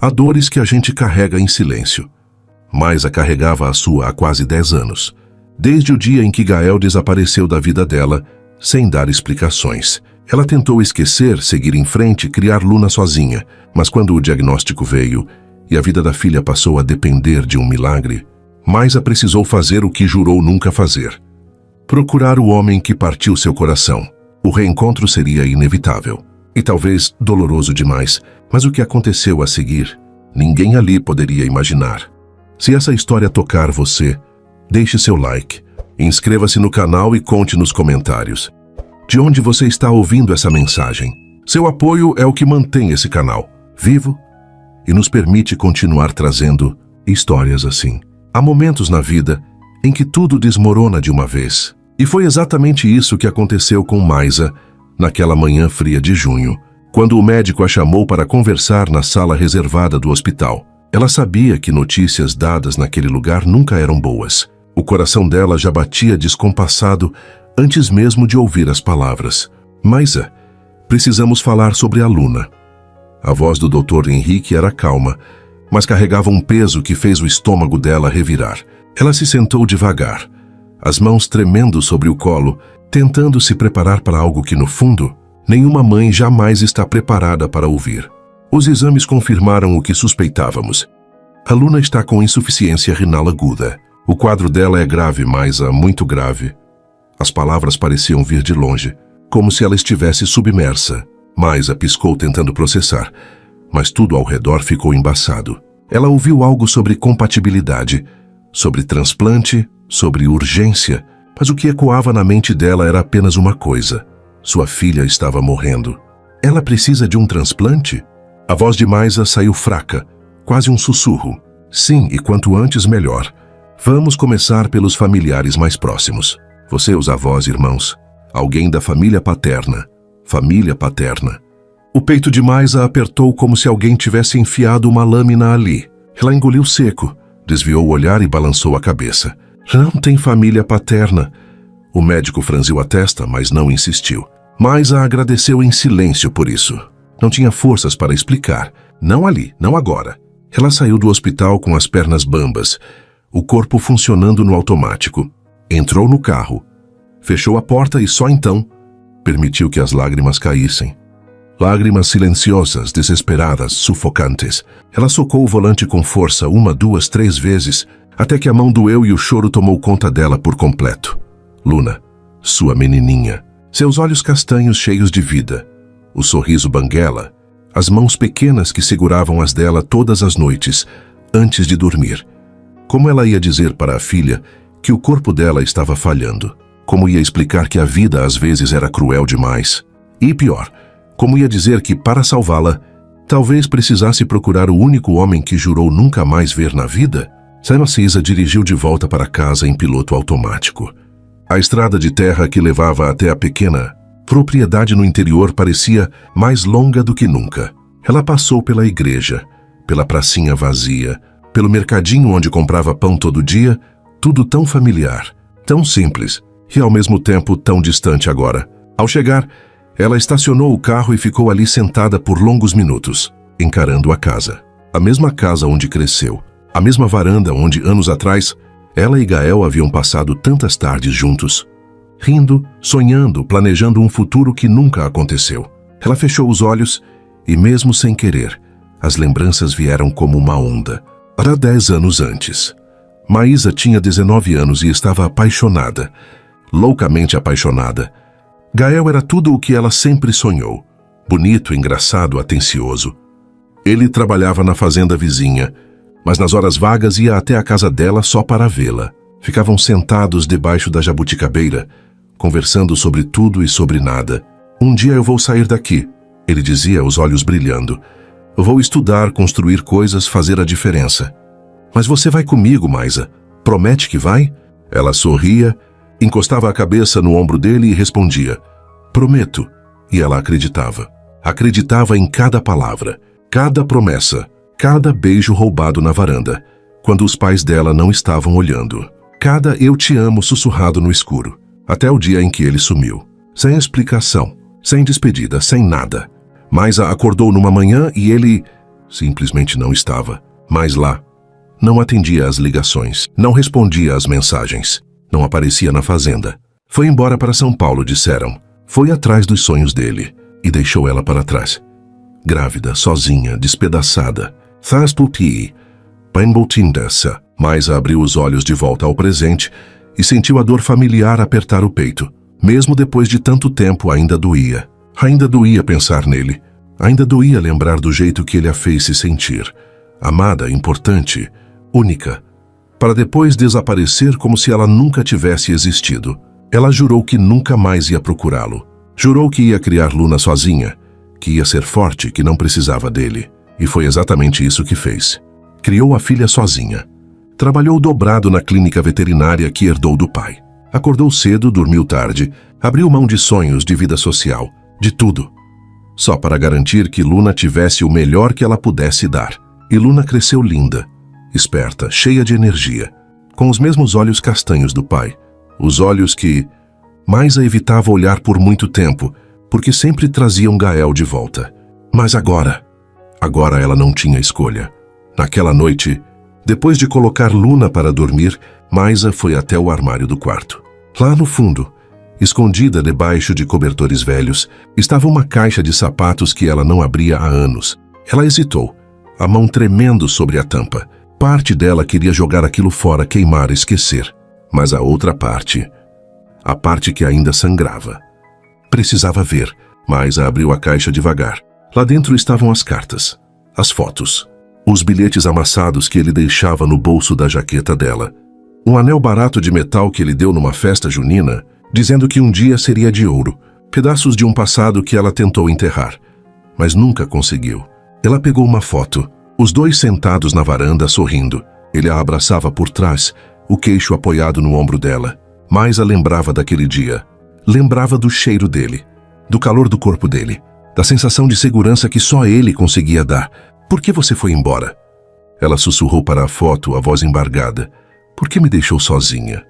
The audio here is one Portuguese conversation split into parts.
Há dores que a gente carrega em silêncio. Maisa carregava a sua há quase 10 anos, desde o dia em que Gael desapareceu da vida dela, sem dar explicações. Ela tentou esquecer, seguir em frente, criar Luna sozinha, mas quando o diagnóstico veio e a vida da filha passou a depender de um milagre, Maisa precisou fazer o que jurou nunca fazer: procurar o homem que partiu seu coração. O reencontro seria inevitável, e talvez doloroso demais, mas o que aconteceu a seguir, ninguém ali poderia imaginar. Se essa história tocar você, deixe seu like, inscreva-se no canal e conte nos comentários de onde você está ouvindo essa mensagem. Seu apoio é o que mantém esse canal vivo e nos permite continuar trazendo histórias assim. Há momentos na vida em que tudo desmorona de uma vez. E foi exatamente isso que aconteceu com Maisa naquela manhã fria de junho, quando o médico a chamou para conversar na sala reservada do hospital. Ela sabia que notícias dadas naquele lugar nunca eram boas. O coração dela já batia descompassado antes mesmo de ouvir as palavras. Maisa, precisamos falar sobre a Luna. A voz do Dr. Henrique era calma, mas carregava um peso que fez o estômago dela revirar. Ela se sentou devagar, as mãos tremendo sobre o colo, tentando se preparar para algo que, no fundo, nenhuma mãe jamais está preparada para ouvir. Os exames confirmaram o que suspeitávamos. A Luna está com insuficiência renal aguda. O quadro dela é grave, Maisa, muito grave. As palavras pareciam vir de longe, como se ela estivesse submersa. Maisa piscou tentando processar, mas tudo ao redor ficou embaçado. Ela ouviu algo sobre compatibilidade, sobre transplante, sobre urgência, mas o que ecoava na mente dela era apenas uma coisa: sua filha estava morrendo. Ela precisa de um transplante? A voz de Maisa saiu fraca, quase um sussurro. Sim, e quanto antes melhor. Vamos começar pelos familiares mais próximos. Você, os avós, irmãos, alguém da família paterna. Família paterna. O peito de Maisa apertou como se alguém tivesse enfiado uma lâmina ali. Ela engoliu seco, desviou o olhar e balançou a cabeça. Não tem família paterna. O médico franziu a testa, mas não insistiu. Maisa agradeceu em silêncio por isso. Não tinha forças para explicar. Não ali, não agora. Ela saiu do hospital com as pernas bambas, o corpo funcionando no automático. Entrou no carro, fechou a porta e só então permitiu que as lágrimas caíssem. Lágrimas silenciosas, desesperadas, sufocantes. Ela socou o volante com força 1, 2, 3 vezes, até que a mão doeu e o choro tomou conta dela por completo. Luna, sua menininha. Seus olhos castanhos cheios de vida, o sorriso banguela, as mãos pequenas que seguravam as dela todas as noites, antes de dormir. Como ela ia dizer para a filha que o corpo dela estava falhando? Como ia explicar que a vida às vezes era cruel demais? E pior, como ia dizer que, para salvá-la, talvez precisasse procurar o único homem que jurou nunca mais ver na vida? Cisa dirigiu de volta para casa em piloto automático. A estrada de terra que levava até a pequena propriedade no interior parecia mais longa do que nunca. Ela passou pela igreja, pela pracinha vazia, pelo mercadinho onde comprava pão todo dia, tudo tão familiar, tão simples e ao mesmo tempo tão distante agora. Ao chegar, ela estacionou o carro e ficou ali sentada por longos minutos, encarando a casa. A mesma casa onde cresceu, a mesma varanda onde anos atrás ela e Gael haviam passado tantas tardes juntos, rindo, sonhando, planejando um futuro que nunca aconteceu. Ela fechou os olhos e, mesmo sem querer, as lembranças vieram como uma onda. Era 10 anos antes. Maisa tinha 19 anos e estava apaixonada, loucamente apaixonada. Gael era tudo o que ela sempre sonhou. Bonito, engraçado, atencioso. Ele trabalhava na fazenda vizinha, mas nas horas vagas ia até a casa dela só para vê-la. Ficavam sentados debaixo da jabuticabeira, conversando sobre tudo e sobre nada. Um dia eu vou sair daqui, ele dizia, os olhos brilhando. Vou estudar, construir coisas, fazer a diferença. Mas você vai comigo, Maisa? Promete que vai? Ela sorria, encostava a cabeça no ombro dele e respondia: prometo. E ela acreditava. Acreditava em cada palavra, cada promessa, cada beijo roubado na varanda, quando os pais dela não estavam olhando. Cada eu te amo sussurrado no escuro, até o dia em que ele sumiu. Sem explicação, sem despedida, sem nada. Maisa acordou numa manhã e ele Simplesmente não estava mais lá. Não atendia às ligações, não respondia às mensagens, não aparecia na fazenda. Foi embora para São Paulo, disseram. Foi atrás dos sonhos dele e deixou ela para trás. Grávida, sozinha, despedaçada. Thastulti, Painboltindessa. Maisa abriu os olhos de volta ao presente e sentiu a dor familiar apertar o peito. Mesmo depois de tanto tempo, ainda doía. Ainda doía pensar nele. Ainda doía lembrar do jeito que ele a fez se sentir. Amada, importante, única. Para depois desaparecer como se ela nunca tivesse existido. Ela jurou que nunca mais ia procurá-lo. Jurou que ia criar Luna sozinha, que ia ser forte, que não precisava dele. E foi exatamente isso que fez. Criou a filha sozinha. Trabalhou dobrado na clínica veterinária que herdou do pai. Acordou cedo, dormiu tarde, abriu mão de sonhos, de vida social, de tudo. Só para garantir que Luna tivesse o melhor que ela pudesse dar. E Luna cresceu linda, esperta, cheia de energia, com os mesmos olhos castanhos do pai. Os olhos que Maisa evitava olhar por muito tempo, porque sempre traziam Gael de volta. Mas agora ela não tinha escolha. Naquela noite, depois de colocar Luna para dormir, Maisa foi até o armário do quarto. Lá no fundo, escondida debaixo de cobertores velhos, estava uma caixa de sapatos que ela não abria há anos. Ela hesitou, a mão tremendo sobre a tampa. Parte dela queria jogar aquilo fora, queimar, esquecer. Mas a outra parte, a parte que ainda sangrava, precisava ver. Maisa abriu a caixa devagar. Lá dentro estavam as cartas, as fotos, os bilhetes amassados que ele deixava no bolso da jaqueta dela. Um anel barato de metal que ele deu numa festa junina, dizendo que um dia seria de ouro. Pedaços de um passado que ela tentou enterrar, mas nunca conseguiu. Ela pegou uma foto, os dois sentados na varanda sorrindo. Ele a abraçava por trás, o queixo apoiado no ombro dela. Maisa lembrava daquele dia. Lembrava do cheiro dele, do calor do corpo dele, da sensação de segurança que só ele conseguia dar. Por que você foi embora? Ela sussurrou para a foto, a voz embargada. Por que me deixou sozinha?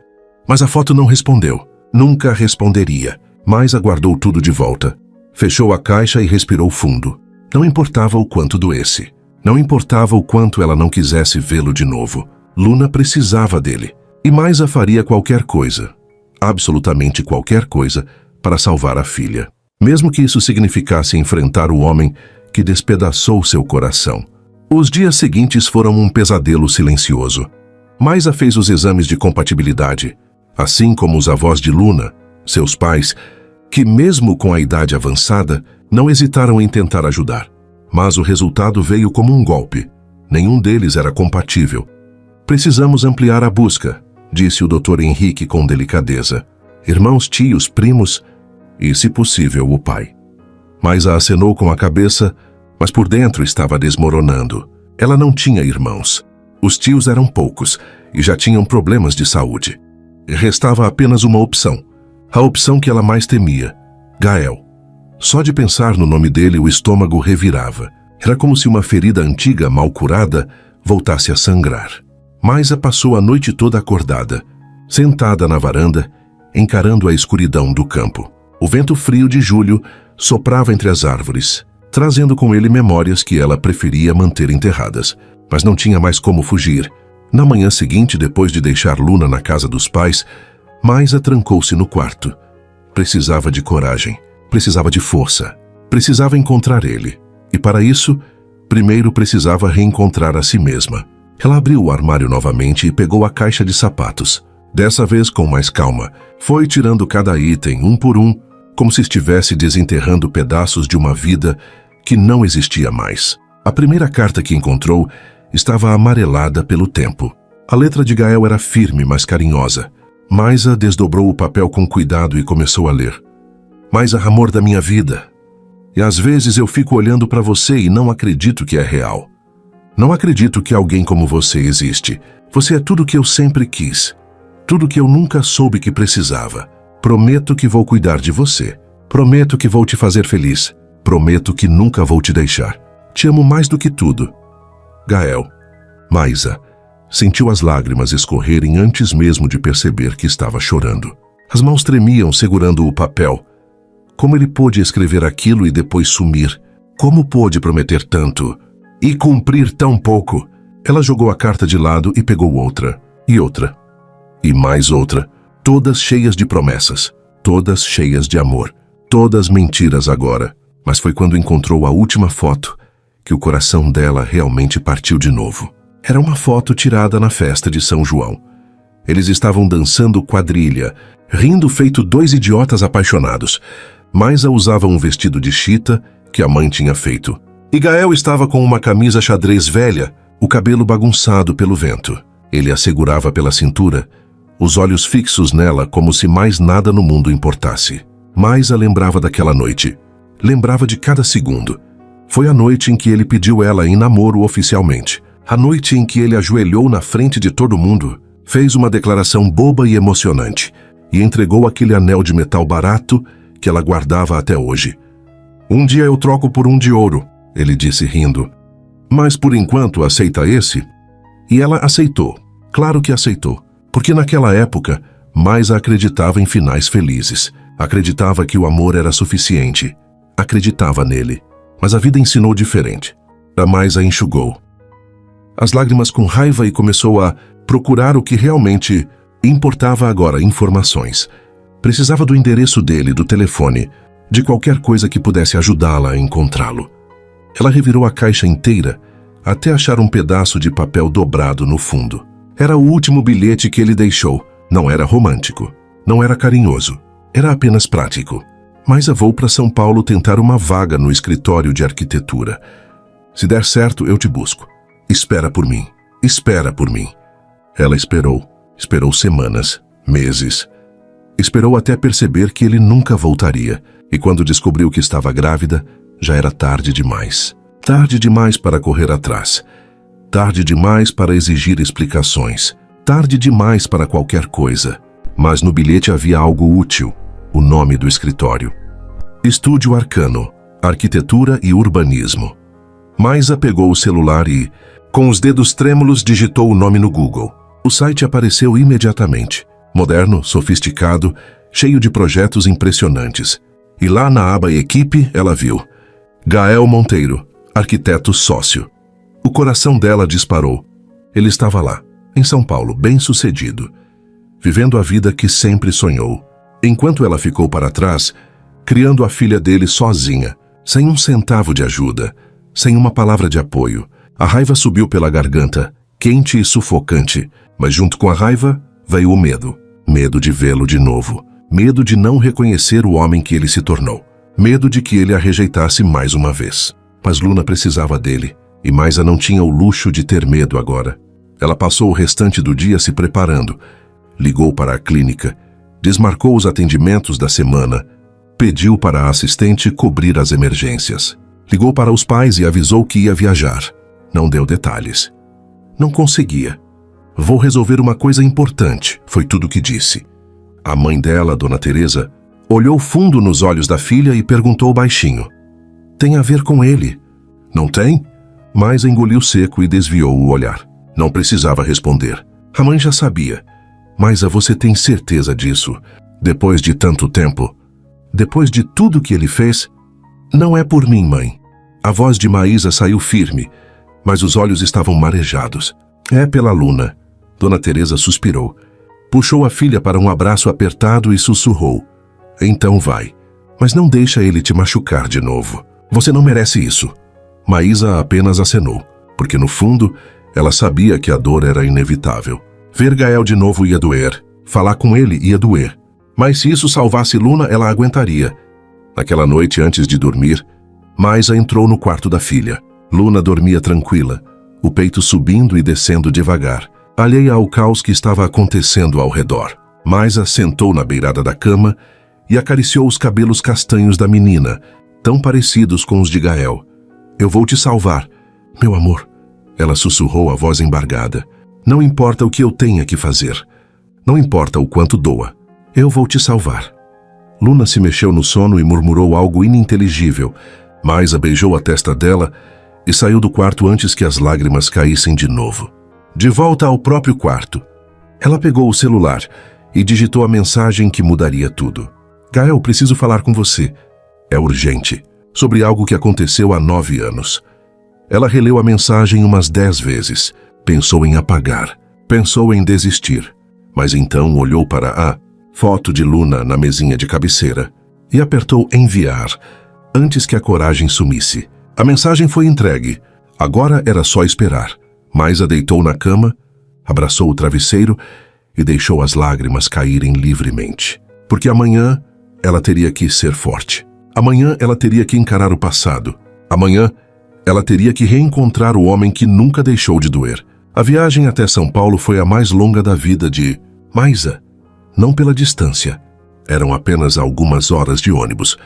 Mas a foto não respondeu. Nunca responderia. Maisa guardou tudo de volta. Fechou a caixa e respirou fundo. Não importava o quanto doesse. Não importava o quanto ela não quisesse vê-lo de novo. Luna precisava dele. E Maisa faria qualquer coisa, absolutamente qualquer coisa, para salvar a filha. Mesmo que isso significasse enfrentar o homem que despedaçou seu coração. Os dias seguintes foram um pesadelo silencioso. Maisa fez os exames de compatibilidade, assim como os avós de Luna, seus pais, que mesmo com a idade avançada, não hesitaram em tentar ajudar. Mas o resultado veio como um golpe. Nenhum deles era compatível. Precisamos ampliar a busca, disse o Dr. Henrique com delicadeza. Irmãos, tios, primos e, se possível, o pai. Maisa acenou com a cabeça, mas por dentro estava desmoronando. Ela não tinha irmãos. Os tios eram poucos e já tinham problemas de saúde. Restava apenas uma opção, a opção que ela mais temia, Gael. Só de pensar no nome dele o estômago revirava. Era como se uma ferida antiga, mal curada, voltasse a sangrar. Maisa passou a noite toda acordada, sentada na varanda, encarando a escuridão do campo. O vento frio de julho soprava entre as árvores, trazendo com ele memórias que ela preferia manter enterradas, mas não tinha mais como fugir. Na manhã seguinte, depois de deixar Luna na casa dos pais, Maisa trancou-se no quarto. Precisava de coragem, precisava de força, precisava encontrar ele. E para isso, primeiro precisava reencontrar a si mesma. Ela abriu o armário novamente e pegou a caixa de sapatos. Dessa vez com mais calma, foi tirando cada item, um por um, como se estivesse desenterrando pedaços de uma vida que não existia mais. A primeira carta que encontrou estava amarelada pelo tempo. A letra de Gael era firme, mas carinhosa. Maisa desdobrou o papel com cuidado e começou a ler. Maisa, amor da minha vida. E às vezes eu fico olhando para você e não acredito que é real. Não acredito que alguém como você existe. Você é tudo que eu sempre quis. Tudo que eu nunca soube que precisava. Prometo que vou cuidar de você. Prometo que vou te fazer feliz. Prometo que nunca vou te deixar. Te amo mais do que tudo. Gael. Maisa sentiu as lágrimas escorrerem antes mesmo de perceber que estava chorando. As mãos tremiam segurando o papel. Como ele pôde escrever aquilo e depois sumir? Como pôde prometer tanto? E cumprir tão pouco. Ela jogou a carta de lado e pegou outra. E outra. E mais outra. Todas cheias de promessas. Todas cheias de amor. Todas mentiras agora. Mas foi quando encontrou a última foto que o coração dela realmente partiu de novo. Era uma foto tirada na festa de São João. Eles estavam dançando quadrilha, rindo feito dois idiotas apaixonados. Maisa usava um vestido de chita que a mãe tinha feito. E Gael estava com uma camisa xadrez velha, o cabelo bagunçado pelo vento. Ele a segurava pela cintura, os olhos fixos nela como se mais nada no mundo importasse. Maisa lembrava daquela noite. Lembrava de cada segundo. Foi a noite em que ele pediu ela em namoro oficialmente. A noite em que ele ajoelhou na frente de todo mundo, fez uma declaração boba e emocionante e entregou aquele anel de metal barato que ela guardava até hoje. Um dia eu troco por um de ouro, ele disse rindo. Mas por enquanto aceita esse? E ela aceitou. Claro que aceitou. Porque naquela época, Maisa acreditava em finais felizes. Acreditava que o amor era suficiente. Acreditava nele. Mas a vida ensinou diferente. A Maisa enxugou as lágrimas com raiva e começou a procurar o que realmente importava agora, informações. Precisava do endereço dele, do telefone, de qualquer coisa que pudesse ajudá-la a encontrá-lo. Ela revirou a caixa inteira até achar um pedaço de papel dobrado no fundo. Era o último bilhete que ele deixou. Não era romântico, não era carinhoso, era apenas prático. Maisa vou para São Paulo tentar uma vaga no escritório de arquitetura. Se der certo, eu te busco. Espera por mim. Espera por mim. Ela esperou. Esperou semanas, meses. Esperou até perceber que ele nunca voltaria. E quando descobriu que estava grávida, já era tarde demais. Tarde demais para correr atrás. Tarde demais para exigir explicações. Tarde demais para qualquer coisa. Mas no bilhete havia algo útil. O nome do escritório. Estúdio Arcano, Arquitetura e Urbanismo. Maisa pegou o celular e, com os dedos trêmulos, digitou o nome no Google. O site apareceu imediatamente. Moderno, sofisticado, cheio de projetos impressionantes. E lá na aba Equipe, ela viu Gael Monteiro, arquiteto sócio. O coração dela disparou. Ele estava lá, em São Paulo, bem-sucedido, vivendo a vida que sempre sonhou. Enquanto ela ficou para trás, criando a filha dele sozinha, sem um centavo de ajuda, sem uma palavra de apoio. A raiva subiu pela garganta, quente e sufocante, mas junto com a raiva veio o medo. Medo de vê-lo de novo. Medo de não reconhecer o homem que ele se tornou. Medo de que ele a rejeitasse mais uma vez. Mas Luna precisava dele, e Maisa não tinha o luxo de ter medo agora. Ela passou o restante do dia se preparando. Ligou para a clínica, desmarcou os atendimentos da semana, pediu para a assistente cobrir as emergências. Ligou para os pais e avisou que ia viajar. Não deu detalhes. Não conseguia. Vou resolver uma coisa importante, foi tudo que disse. A mãe dela, Dona Teresa, olhou fundo nos olhos da filha e perguntou baixinho. Tem a ver com ele? Não tem? Maisa engoliu seco e desviou o olhar. Não precisava responder. A mãe já sabia. Maisa, você tem certeza disso? Depois de tanto tempo? Depois de tudo que ele fez? Não é por mim, mãe. A voz de Maísa saiu firme, mas os olhos estavam marejados. É pela Luna. Dona Teresa suspirou. Puxou a filha para um abraço apertado e sussurrou. Então vai. Mas não deixa ele te machucar de novo. Você não merece isso. Maísa apenas acenou, porque no fundo, ela sabia que a dor era inevitável. Ver Gael de novo ia doer. Falar com ele ia doer. Mas se isso salvasse Luna, ela aguentaria. Naquela noite, antes de dormir, Maisa entrou no quarto da filha. Luna dormia tranquila, o peito subindo e descendo devagar, alheia ao caos que estava acontecendo ao redor. Maisa sentou na beirada da cama e acariciou os cabelos castanhos da menina, tão parecidos com os de Gael. Eu vou te salvar, meu amor. Ela sussurrou a voz embargada. Não importa o que eu tenha que fazer. Não importa o quanto doa. Eu vou te salvar. Luna se mexeu no sono e murmurou algo ininteligível. Maisa beijou a testa dela e saiu do quarto antes que as lágrimas caíssem de novo. De volta ao próprio quarto, ela pegou o celular e digitou a mensagem que mudaria tudo. Gael, preciso falar com você. É urgente. Sobre algo que aconteceu há 9 anos. Ela releu a mensagem umas 10 vezes. Pensou em apagar. Pensou em desistir. Mas então olhou para a foto de Luna na mesinha de cabeceira e apertou enviar antes que a coragem sumisse. A mensagem foi entregue. Agora era só esperar. Maisa deitou na cama, abraçou o travesseiro e deixou as lágrimas caírem livremente. Porque amanhã ela teria que ser forte. Amanhã ela teria que encarar o passado. Amanhã ela teria que reencontrar o homem que nunca deixou de doer. A viagem até São Paulo foi a mais longa da vida de Maisa. Não pela distância. Eram apenas algumas horas de ônibus.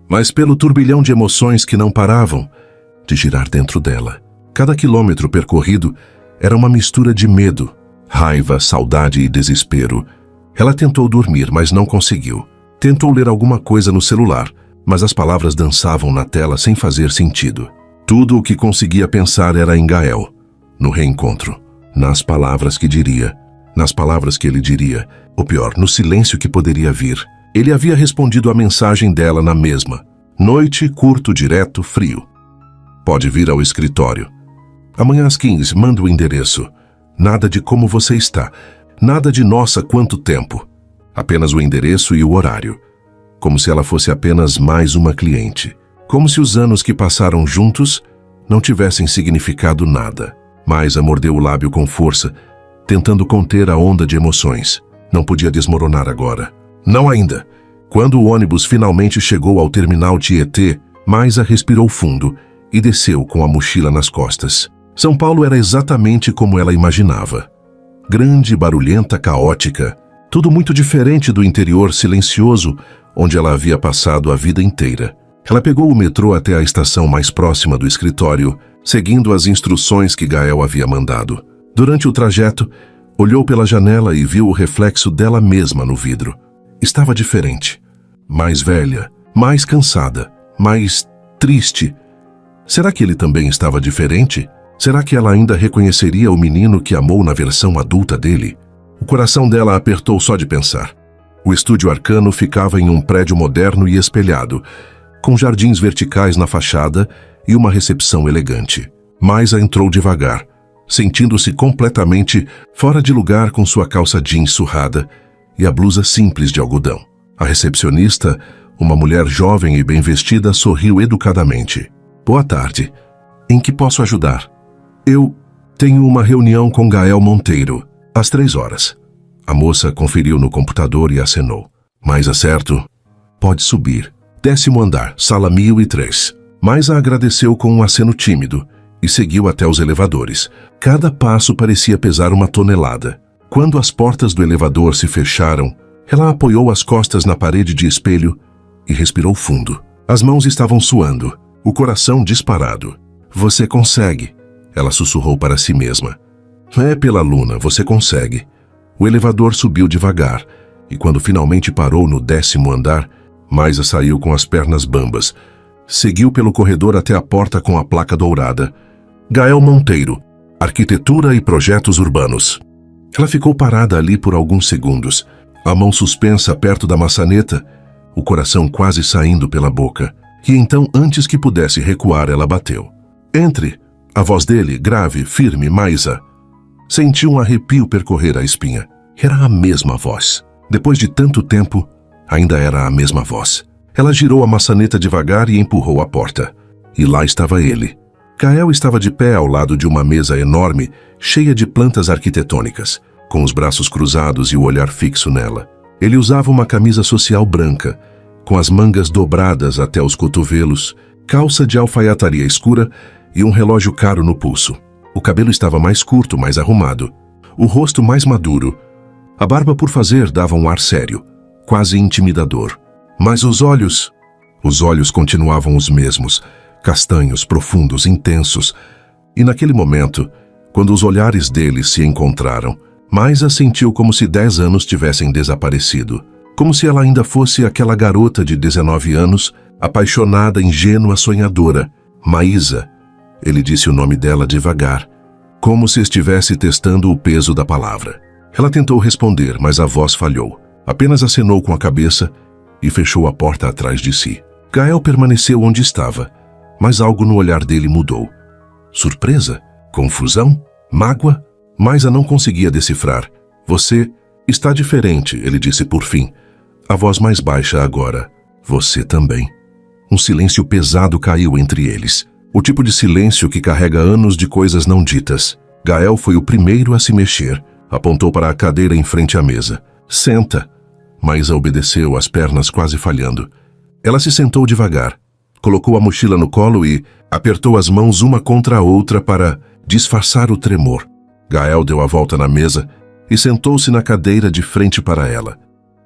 Mas pelo turbilhão de emoções que não paravam de girar dentro dela. Cada quilômetro percorrido era uma mistura de medo, raiva, saudade e desespero. Ela tentou dormir, mas não conseguiu. Tentou ler alguma coisa no celular, mas as palavras dançavam na tela sem fazer sentido. Tudo o que conseguia pensar era em Gael, no reencontro, nas palavras que diria, nas palavras que ele diria, ou pior, no silêncio que poderia vir. Ele havia respondido à mensagem dela na mesma. Noite, curto, direto, frio. Pode vir ao escritório. Amanhã às 15, manda o endereço. Nada de como você está. Nada de nossa, quanto tempo. Apenas o endereço e o horário. Como se ela fosse apenas mais uma cliente. Como se os anos que passaram juntos não tivessem significado nada. Maisa mordeu o lábio com força, tentando conter a onda de emoções. Não podia desmoronar agora. Não ainda. Quando o ônibus finalmente chegou ao terminal Tietê, Maisa respirou fundo e desceu com a mochila nas costas. São Paulo era exatamente como ela imaginava. Grande, barulhenta, caótica. Tudo muito diferente do interior silencioso onde ela havia passado a vida inteira. Ela pegou o metrô até a estação mais próxima do escritório, seguindo as instruções que Gael havia mandado. Durante o trajeto, olhou pela janela e viu o reflexo dela mesma no vidro. Estava diferente. Mais velha, mais cansada, mais triste. Será que ele também estava diferente? Será que ela ainda reconheceria o menino que amou na versão adulta dele? O coração dela apertou só de pensar. O estúdio Arcano ficava em um prédio moderno e espelhado, com jardins verticais na fachada e uma recepção elegante. Maisa entrou devagar, sentindo-se completamente fora de lugar com sua calça jeans surrada e a blusa simples de algodão. A recepcionista, uma mulher jovem e bem vestida, sorriu educadamente. Boa tarde. Em que posso ajudar? Eu tenho uma reunião com Gael Monteiro, às 3 horas. A moça conferiu no computador e acenou. Maisa, certo? Pode subir. 10º andar, sala 1003. Maisa agradeceu com um aceno tímido e seguiu até os elevadores. Cada passo parecia pesar uma tonelada. Quando as portas do elevador se fecharam, ela apoiou as costas na parede de espelho e respirou fundo. As mãos estavam suando, o coração disparado. Você consegue, ela sussurrou para si mesma. É pela Luna, você consegue. O elevador subiu devagar e quando finalmente parou no 10º andar, Maisa saiu com as pernas bambas. Seguiu pelo corredor até a porta com a placa dourada. Gael Monteiro, Arquitetura e Projetos Urbanos. Ela ficou parada ali por alguns segundos, a mão suspensa perto da maçaneta, o coração quase saindo pela boca. E então, antes que pudesse recuar, ela bateu. Entre! A voz dele, grave, firme, Maisa. Sentiu um arrepio percorrer a espinha. Era a mesma voz. Depois de tanto tempo, ainda era a mesma voz. Ela girou a maçaneta devagar e empurrou a porta. E lá estava ele. Gael estava de pé ao lado de uma mesa enorme, cheia de plantas arquitetônicas, com os braços cruzados e o olhar fixo nela. Ele usava uma camisa social branca, com as mangas dobradas até os cotovelos, calça de alfaiataria escura e um relógio caro no pulso. O cabelo estava mais curto, mais arrumado. O rosto mais maduro. A barba por fazer dava um ar sério, quase intimidador. Mas os olhos continuavam os mesmos, castanhos, profundos, intensos. E naquele momento, quando os olhares deles se encontraram, Maisa sentiu como se 10 anos tivessem desaparecido. Como se ela ainda fosse aquela garota de 19 anos, apaixonada, ingênua, sonhadora. Maísa. Ele disse o nome dela devagar, como se estivesse testando o peso da palavra. Ela tentou responder, mas a voz falhou. Apenas acenou com a cabeça e fechou a porta atrás de si. Gael permaneceu onde estava, mas algo no olhar dele mudou. Surpresa? Confusão? Mágoa? Maisa não conseguia decifrar. Você está diferente, ele disse por fim. A voz mais baixa agora. Você também. Um silêncio pesado caiu entre eles. O tipo de silêncio que carrega anos de coisas não ditas. Gael foi o primeiro a se mexer. Apontou para a cadeira em frente à mesa. Senta. Maisa obedeceu, as pernas quase falhando. Ela se sentou devagar. Colocou a mochila no colo e apertou as mãos uma contra a outra para disfarçar o tremor. Gael deu a volta na mesa e sentou-se na cadeira de frente para ela.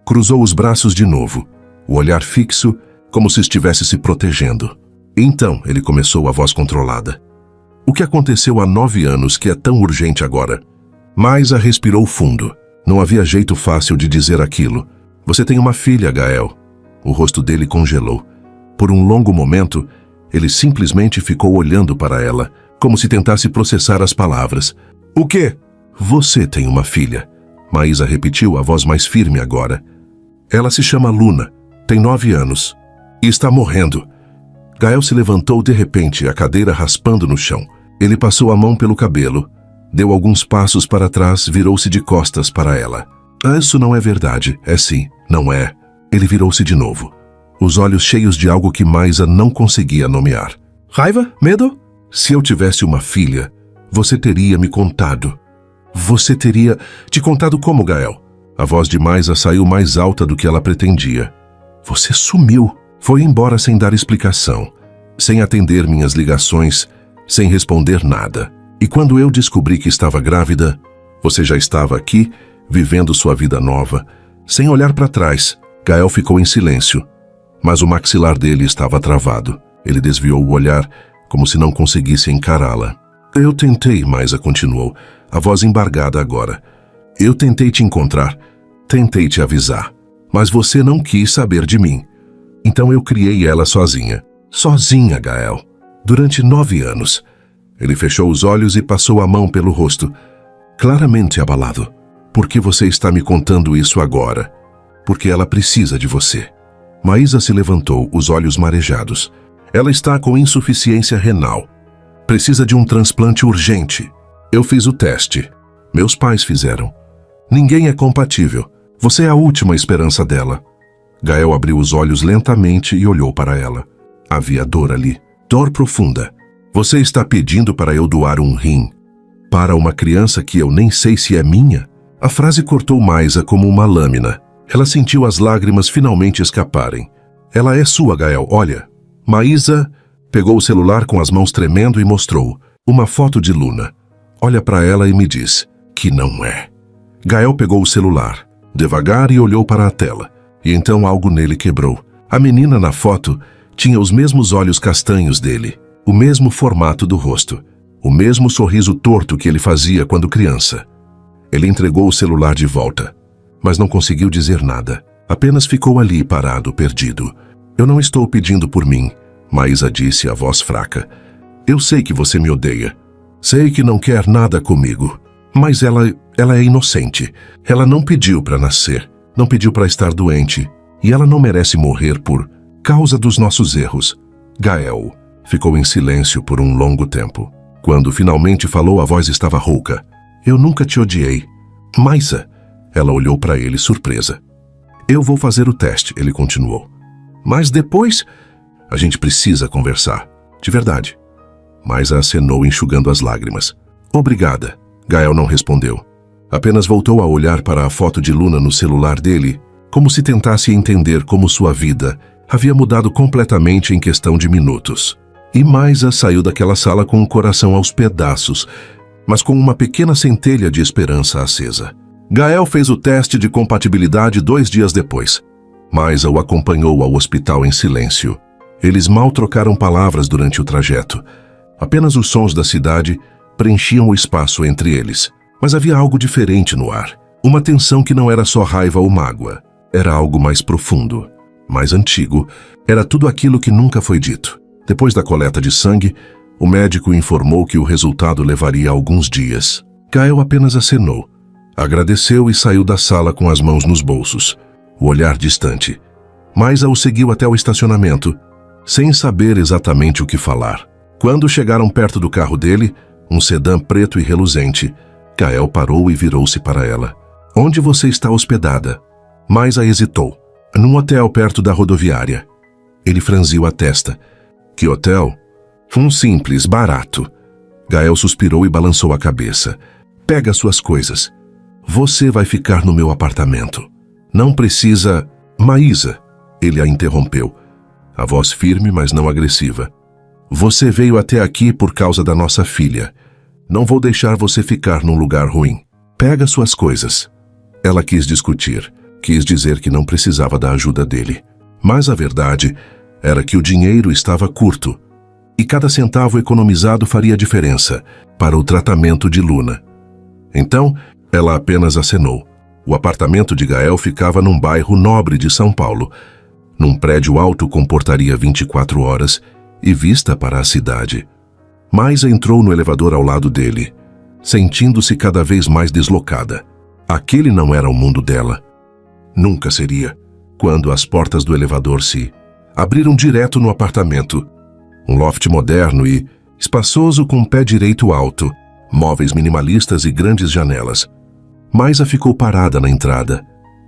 Cruzou os braços de novo, o olhar fixo, como se estivesse se protegendo. Então ele começou a voz controlada. O que aconteceu há 9 anos que é tão urgente agora? Maisa respirou fundo. Não havia jeito fácil de dizer aquilo. Você tem uma filha, Gael. O rosto dele congelou. Por um longo momento, ele simplesmente ficou olhando para ela, como se tentasse processar as palavras. O quê? Você tem uma filha. Maisa repetiu, a voz mais firme agora. Ela se chama Luna, tem 9 anos e está morrendo. Gael se levantou de repente, a cadeira raspando no chão. Ele passou a mão pelo cabelo, deu alguns passos para trás, virou-se de costas para ela. Isso não é verdade, é sim, não é. Ele virou-se de novo, os olhos cheios de algo que Maisa não conseguia nomear. Raiva? Medo? Se eu tivesse uma filha, você teria me contado. Você teria... Te contado como, Gael? A voz de Maisa saiu mais alta do que ela pretendia. Você sumiu. Foi embora sem dar explicação, sem atender minhas ligações, sem responder nada. E quando eu descobri que estava grávida, você já estava aqui, vivendo sua vida nova, sem olhar para trás. Gael ficou em silêncio, mas o maxilar dele estava travado. Ele desviou o olhar, como se não conseguisse encará-la. Eu tentei, Maisa continuou, a voz embargada agora. Eu tentei te encontrar, tentei te avisar, mas você não quis saber de mim. Então eu criei ela sozinha. Sozinha, Gael. Durante 9 anos. Ele fechou os olhos e passou a mão pelo rosto, claramente abalado. Por que você está me contando isso agora? Porque ela precisa de você. Maisa se levantou, os olhos marejados. Ela está com insuficiência renal. Precisa de um transplante urgente. Eu fiz o teste. Meus pais fizeram. Ninguém é compatível. Você é a última esperança dela. Gael abriu os olhos lentamente e olhou para ela. Havia dor ali. Dor profunda. Você está pedindo para eu doar um rim para uma criança que eu nem sei se é minha? A frase cortou Maisa como uma lâmina. Ela sentiu as lágrimas finalmente escaparem. Ela é sua, Gael, olha. Maisa pegou o celular com as mãos tremendo e mostrou uma foto de Luna. Olha para ela e me diz que não é. Gael pegou o celular, devagar, e olhou para a tela. E então algo nele quebrou. A menina na foto tinha os mesmos olhos castanhos dele, o mesmo formato do rosto, o mesmo sorriso torto que ele fazia quando criança. Ele entregou o celular de volta, mas não conseguiu dizer nada. Apenas ficou ali parado, perdido. Eu não estou pedindo por mim, Maisa disse, a voz fraca. Eu sei que você me odeia. Sei que não quer nada comigo. Mas ela é inocente. Ela não pediu para nascer. Não pediu para estar doente. E ela não merece morrer por causa dos nossos erros. Gael ficou em silêncio por um longo tempo. Quando finalmente falou, a voz estava rouca. Eu nunca te odiei. Maisa. Ela olhou para ele surpresa. Eu vou fazer o teste, ele continuou. Mas depois, a gente precisa conversar. De verdade. Maisa acenou, enxugando as lágrimas. Obrigada. Gael não respondeu. Apenas voltou a olhar para a foto de Luna no celular dele, como se tentasse entender como sua vida havia mudado completamente em questão de minutos. E Maisa saiu daquela sala com o coração aos pedaços, mas com uma pequena centelha de esperança acesa. Gael fez o teste de compatibilidade 2 dias depois. Maisa o acompanhou ao hospital em silêncio. Eles mal trocaram palavras durante o trajeto. Apenas os sons da cidade preenchiam o espaço entre eles. Mas havia algo diferente no ar. Uma tensão que não era só raiva ou mágoa. Era algo mais profundo, mais antigo. Era tudo aquilo que nunca foi dito. Depois da coleta de sangue, o médico informou que o resultado levaria alguns dias. Gael apenas acenou. Agradeceu e saiu da sala com as mãos nos bolsos, o olhar distante. Maisa o seguiu até o estacionamento, sem saber exatamente o que falar. Quando chegaram perto do carro dele, um sedã preto e reluzente, Gael parou e virou-se para ela. Onde você está hospedada? Maisa hesitou. Num hotel perto da rodoviária. Ele franziu a testa. Que hotel? Um simples, barato. Gael suspirou e balançou a cabeça. Pega suas coisas. Você vai ficar no meu apartamento. Não precisa... Maísa, ele a interrompeu. A voz firme, mas não agressiva. Você veio até aqui por causa da nossa filha. Não vou deixar você ficar num lugar ruim. Pega suas coisas. Ela quis discutir. Quis dizer que não precisava da ajuda dele. Mas a verdade era que o dinheiro estava curto. E cada centavo economizado faria diferença para o tratamento de Luna. Então, ela apenas acenou. O apartamento de Gael ficava num bairro nobre de São Paulo, num prédio alto com portaria 24 horas e vista para a cidade. Maisa entrou no elevador ao lado dele, sentindo-se cada vez mais deslocada. Aquele não era o mundo dela. Nunca seria, quando as portas do elevador se abriram direto no apartamento. Um loft moderno e espaçoso com pé direito alto, móveis minimalistas e grandes janelas. Maisa ficou parada na entrada,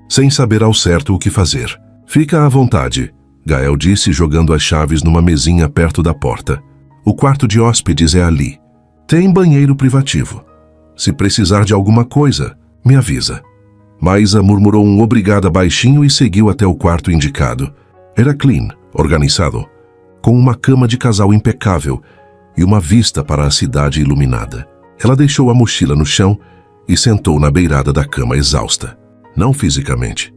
sem saber ao certo o que fazer. Fica à vontade, Gael disse jogando as chaves numa mesinha perto da porta. O quarto de hóspedes é ali. Tem banheiro privativo. Se precisar de alguma coisa, me avisa. Maisa murmurou um obrigada baixinho e seguiu até o quarto indicado. Era clean, organizado, com uma cama de casal impecável e uma vista para a cidade iluminada. Ela deixou a mochila no chão e sentou na beirada da cama exausta. Não fisicamente,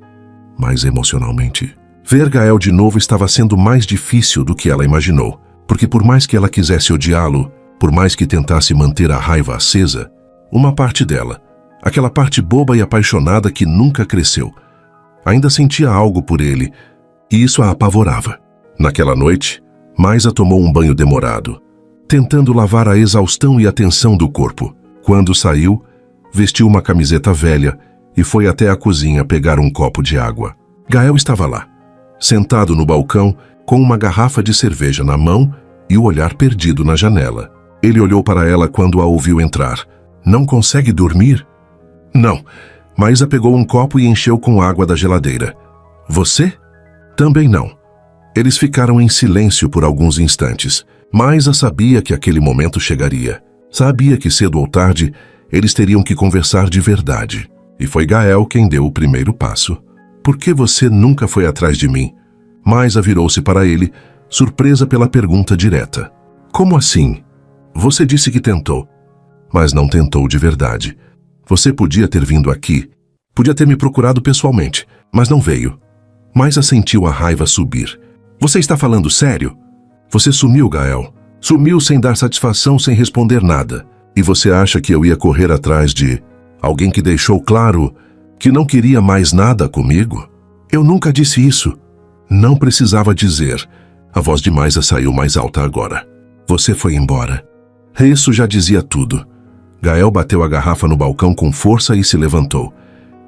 mas emocionalmente. Ver Gael de novo estava sendo mais difícil do que ela imaginou, porque por mais que ela quisesse odiá-lo, por mais que tentasse manter a raiva acesa, uma parte dela, aquela parte boba e apaixonada que nunca cresceu, ainda sentia algo por ele, e isso a apavorava. Naquela noite, Maisa tomou um banho demorado, tentando lavar a exaustão e a tensão do corpo. Quando saiu, vestiu uma camiseta velha e foi até a cozinha pegar um copo de água. Gael estava lá, sentado no balcão, com uma garrafa de cerveja na mão e o olhar perdido na janela. Ele olhou para ela quando a ouviu entrar. Não consegue dormir? Não. Maisa pegou um copo e encheu com água da geladeira. Você? Também não. Eles ficaram em silêncio por alguns instantes. Maisa sabia que aquele momento chegaria. Sabia que cedo ou tarde eles teriam que conversar de verdade. E foi Gael quem deu o primeiro passo. Por que você nunca foi atrás de mim? Maisa virou-se para ele, surpresa pela pergunta direta. Como assim? Você disse que tentou, mas não tentou de verdade. Você podia ter vindo aqui, podia ter me procurado pessoalmente, mas não veio. Maisa sentiu a raiva subir. Você está falando sério? Você sumiu, Gael. Sumiu sem dar satisfação, sem responder nada. E você acha que eu ia correr atrás de alguém que deixou claro que não queria mais nada comigo? Eu nunca disse isso. Não precisava dizer. A voz de Maisa saiu mais alta agora. Você foi embora. Isso já dizia tudo. Gael bateu a garrafa no balcão com força e se levantou.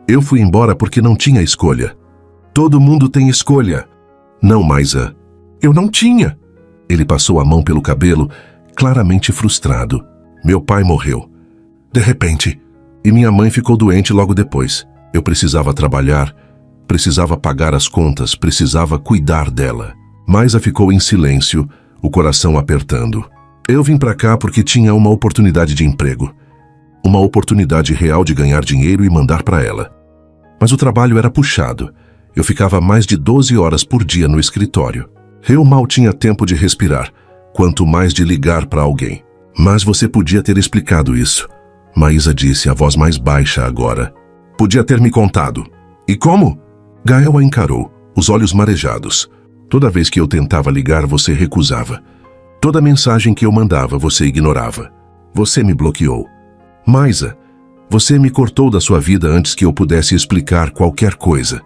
Eu fui embora porque não tinha escolha. Todo mundo tem escolha. Não, Maisa. Eu não tinha. Ele passou a mão pelo cabelo, claramente frustrado. Meu pai morreu. De repente. E minha mãe ficou doente logo depois. Eu precisava trabalhar, precisava pagar as contas, precisava cuidar dela. Maisa ficou em silêncio, o coração apertando. Eu vim pra cá porque tinha uma oportunidade de emprego. Uma oportunidade real de ganhar dinheiro e mandar pra ela. Mas o trabalho era puxado. Eu ficava mais de 12 horas por dia no escritório. Eu mal tinha tempo de respirar, quanto mais de ligar pra alguém. Mas você podia ter explicado isso. Maisa disse, a voz mais baixa agora. Podia ter me contado. E como? Gael a encarou, os olhos marejados. Toda vez que eu tentava ligar, você recusava. Toda mensagem que eu mandava, você ignorava. Você me bloqueou. Maisa, você me cortou da sua vida antes que eu pudesse explicar qualquer coisa.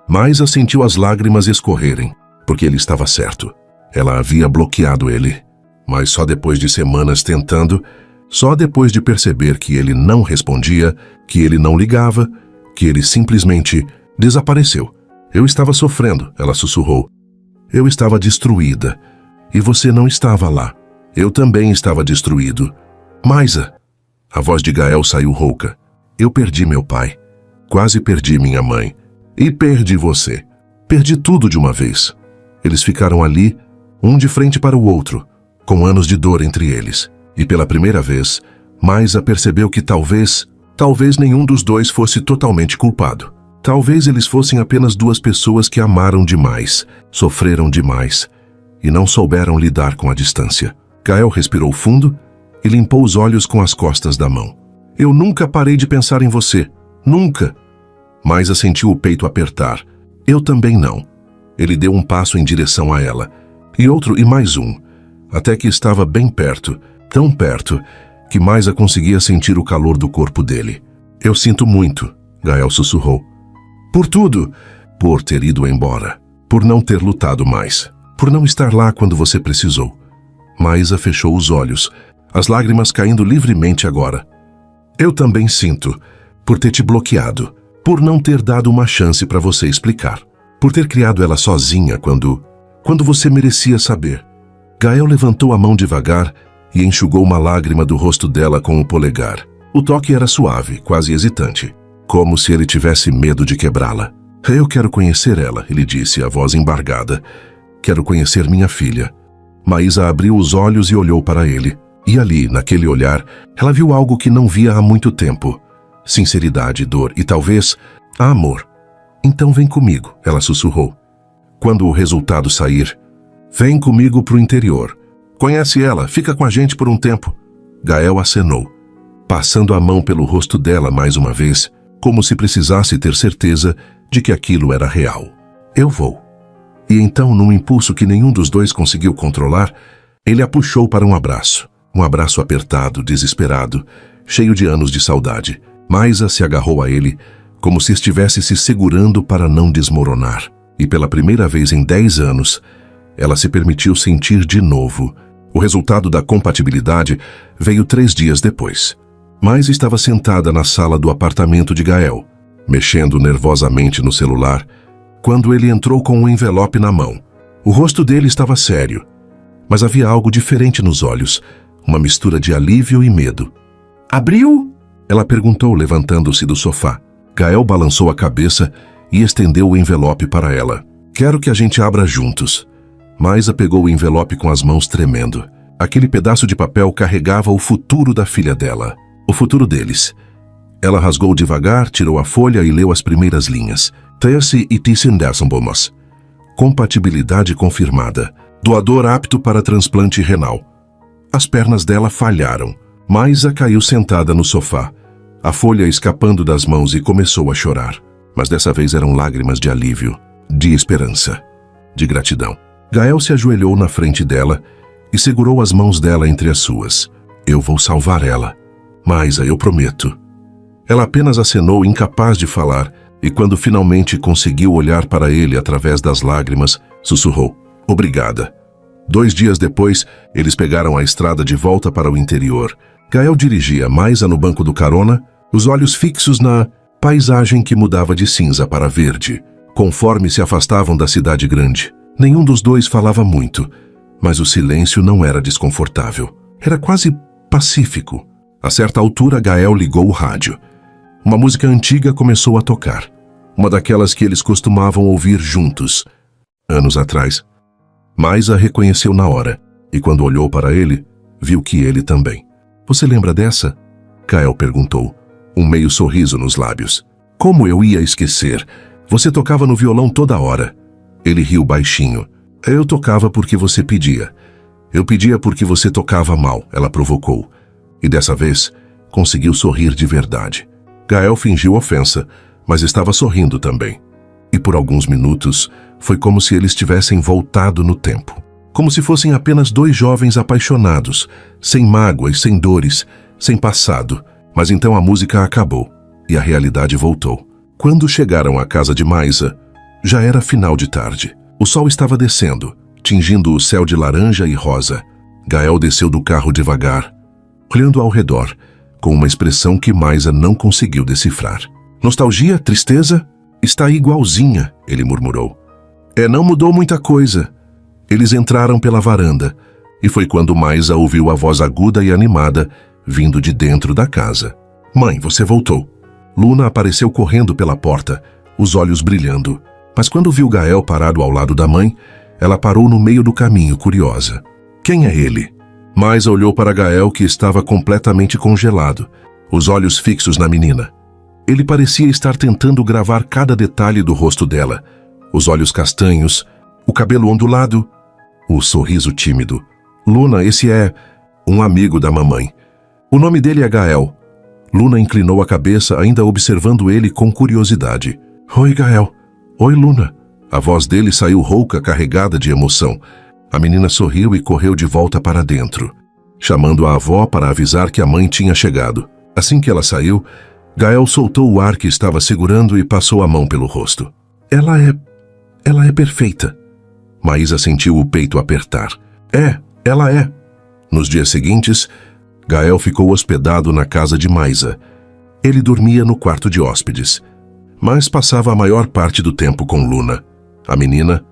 Maisa sentiu as lágrimas escorrerem, porque ele estava certo. Ela havia bloqueado ele. Mas só depois de semanas tentando, só depois de perceber que ele não respondia, que ele não ligava, que ele simplesmente desapareceu. Eu estava sofrendo, ela sussurrou. Eu estava destruída. E você não estava lá. Eu também estava destruído. Maisa! A voz de Gael saiu rouca. Eu perdi meu pai. Quase perdi minha mãe. E perdi você. Perdi tudo de uma vez. Eles ficaram ali, um de frente para o outro, com anos de dor entre eles. E pela primeira vez, Maisa percebeu que talvez nenhum dos dois fosse totalmente culpado. Talvez eles fossem apenas duas pessoas que amaram demais, sofreram demais e não souberam lidar com a distância. Gael respirou fundo e limpou os olhos com as costas da mão. Eu nunca parei de pensar em você. Nunca. Maisa sentiu o peito apertar. Eu também não. Ele deu um passo em direção a ela. E outro e mais um. Até que estava bem perto, tão perto, que Maisa conseguia sentir o calor do corpo dele. Eu sinto muito, Gael sussurrou. Por tudo. Por ter ido embora. Por não ter lutado mais. Por não estar lá quando você precisou. Maisa fechou os olhos, as lágrimas caindo livremente agora. Eu também sinto. Por ter te bloqueado. Por não ter dado uma chance para você explicar. Por ter criado ela sozinha quando você merecia saber. Gael levantou a mão devagar e enxugou uma lágrima do rosto dela com o polegar. O toque era suave, quase hesitante, como se ele tivesse medo de quebrá-la. Eu quero conhecer ela, ele disse, a voz embargada. Quero conhecer minha filha. Maisa abriu os olhos e olhou para ele. E ali, naquele olhar, ela viu algo que não via há muito tempo. Sinceridade, dor e talvez amor. Então vem comigo, ela sussurrou. Quando o resultado sair, vem comigo pro interior. Conhece ela, fica com a gente por um tempo. Gael acenou, passando a mão pelo rosto dela mais uma vez, como se precisasse ter certeza de que aquilo era real. Eu vou. E então, num impulso que nenhum dos dois conseguiu controlar, ele a puxou para um abraço. Um abraço apertado, desesperado, cheio de anos de saudade. Maisa se agarrou a ele, como se estivesse se segurando para não desmoronar. E pela primeira vez em 10 anos, ela se permitiu sentir de novo. O resultado da compatibilidade veio 3 dias depois. Maisa estava sentada na sala do apartamento de Gael, mexendo nervosamente no celular, quando ele entrou com um envelope na mão. O rosto dele estava sério, mas havia algo diferente nos olhos, uma mistura de alívio e medo. Abriu? Ela perguntou, levantando-se do sofá. Gael balançou a cabeça e estendeu o envelope para ela. Quero que a gente abra juntos. Maisa pegou o envelope com as mãos tremendo. Aquele pedaço de papel carregava o futuro da filha dela. O futuro deles. Ela rasgou devagar, tirou a folha e leu as primeiras linhas. Tese e Tissendesenbomas. Compatibilidade confirmada. Doador apto para transplante renal. As pernas dela falharam. Maisa caiu sentada no sofá, a folha escapando das mãos, e começou a chorar. Mas dessa vez eram lágrimas de alívio, de esperança, de gratidão. Gael se ajoelhou na frente dela e segurou as mãos dela entre as suas. Eu vou salvar ela. Maisa, eu prometo. Ela apenas acenou, incapaz de falar, e quando finalmente conseguiu olhar para ele através das lágrimas, sussurrou, obrigada. 2 dias depois, eles pegaram a estrada de volta para o interior. Gael dirigia, Maisa no banco do carona, os olhos fixos na paisagem que mudava de cinza para verde, conforme se afastavam da cidade grande. Nenhum dos dois falava muito, mas o silêncio não era desconfortável. Era quase pacífico. A certa altura, Gael ligou o rádio. Uma música antiga começou a tocar. Uma daquelas que eles costumavam ouvir juntos, anos atrás. Maisa reconheceu na hora, e quando olhou para ele, viu que ele também. Você lembra dessa? Gael perguntou, um meio sorriso nos lábios. Como eu ia esquecer? Você tocava no violão toda hora. Ele riu baixinho. Eu tocava porque você pedia. Eu pedia porque você tocava mal, ela provocou. E dessa vez, conseguiu sorrir de verdade. Gael fingiu ofensa, mas estava sorrindo também. E por alguns minutos, foi como se eles tivessem voltado no tempo. Como se fossem apenas 2 jovens apaixonados, sem mágoas, sem dores, sem passado. Mas então a música acabou e a realidade voltou. Quando chegaram à casa de Maisa, já era final de tarde. O sol estava descendo, tingindo o céu de laranja e rosa. Gael desceu do carro devagar, olhando ao redor, com uma expressão que Maisa não conseguiu decifrar. Nostalgia? Tristeza? Está igualzinha, ele murmurou. Não mudou muita coisa. Eles entraram pela varanda. E foi quando Maisa ouviu a voz aguda e animada vindo de dentro da casa. Mãe, você voltou. Luna apareceu correndo pela porta, os olhos brilhando. Mas quando viu Gael parado ao lado da mãe, ela parou no meio do caminho, curiosa. Quem é ele? Maisa olhou para Gael, que estava completamente congelado, os olhos fixos na menina. Ele parecia estar tentando gravar cada detalhe do rosto dela. Os olhos castanhos, o cabelo ondulado, o sorriso tímido. Luna, esse é um amigo da mamãe. O nome dele é Gael. Luna inclinou a cabeça, ainda observando ele com curiosidade. Oi, Gael. Oi, Luna. A voz dele saiu rouca, carregada de emoção. A menina sorriu e correu de volta para dentro, chamando a avó para avisar que a mãe tinha chegado. Assim que ela saiu, Gael soltou o ar que estava segurando e passou a mão pelo rosto. Ela é perfeita. Maisa sentiu o peito apertar. Ela é. Nos dias seguintes, Gael ficou hospedado na casa de Maisa. Ele dormia no quarto de hóspedes, mas passava a maior parte do tempo com Luna. A menina,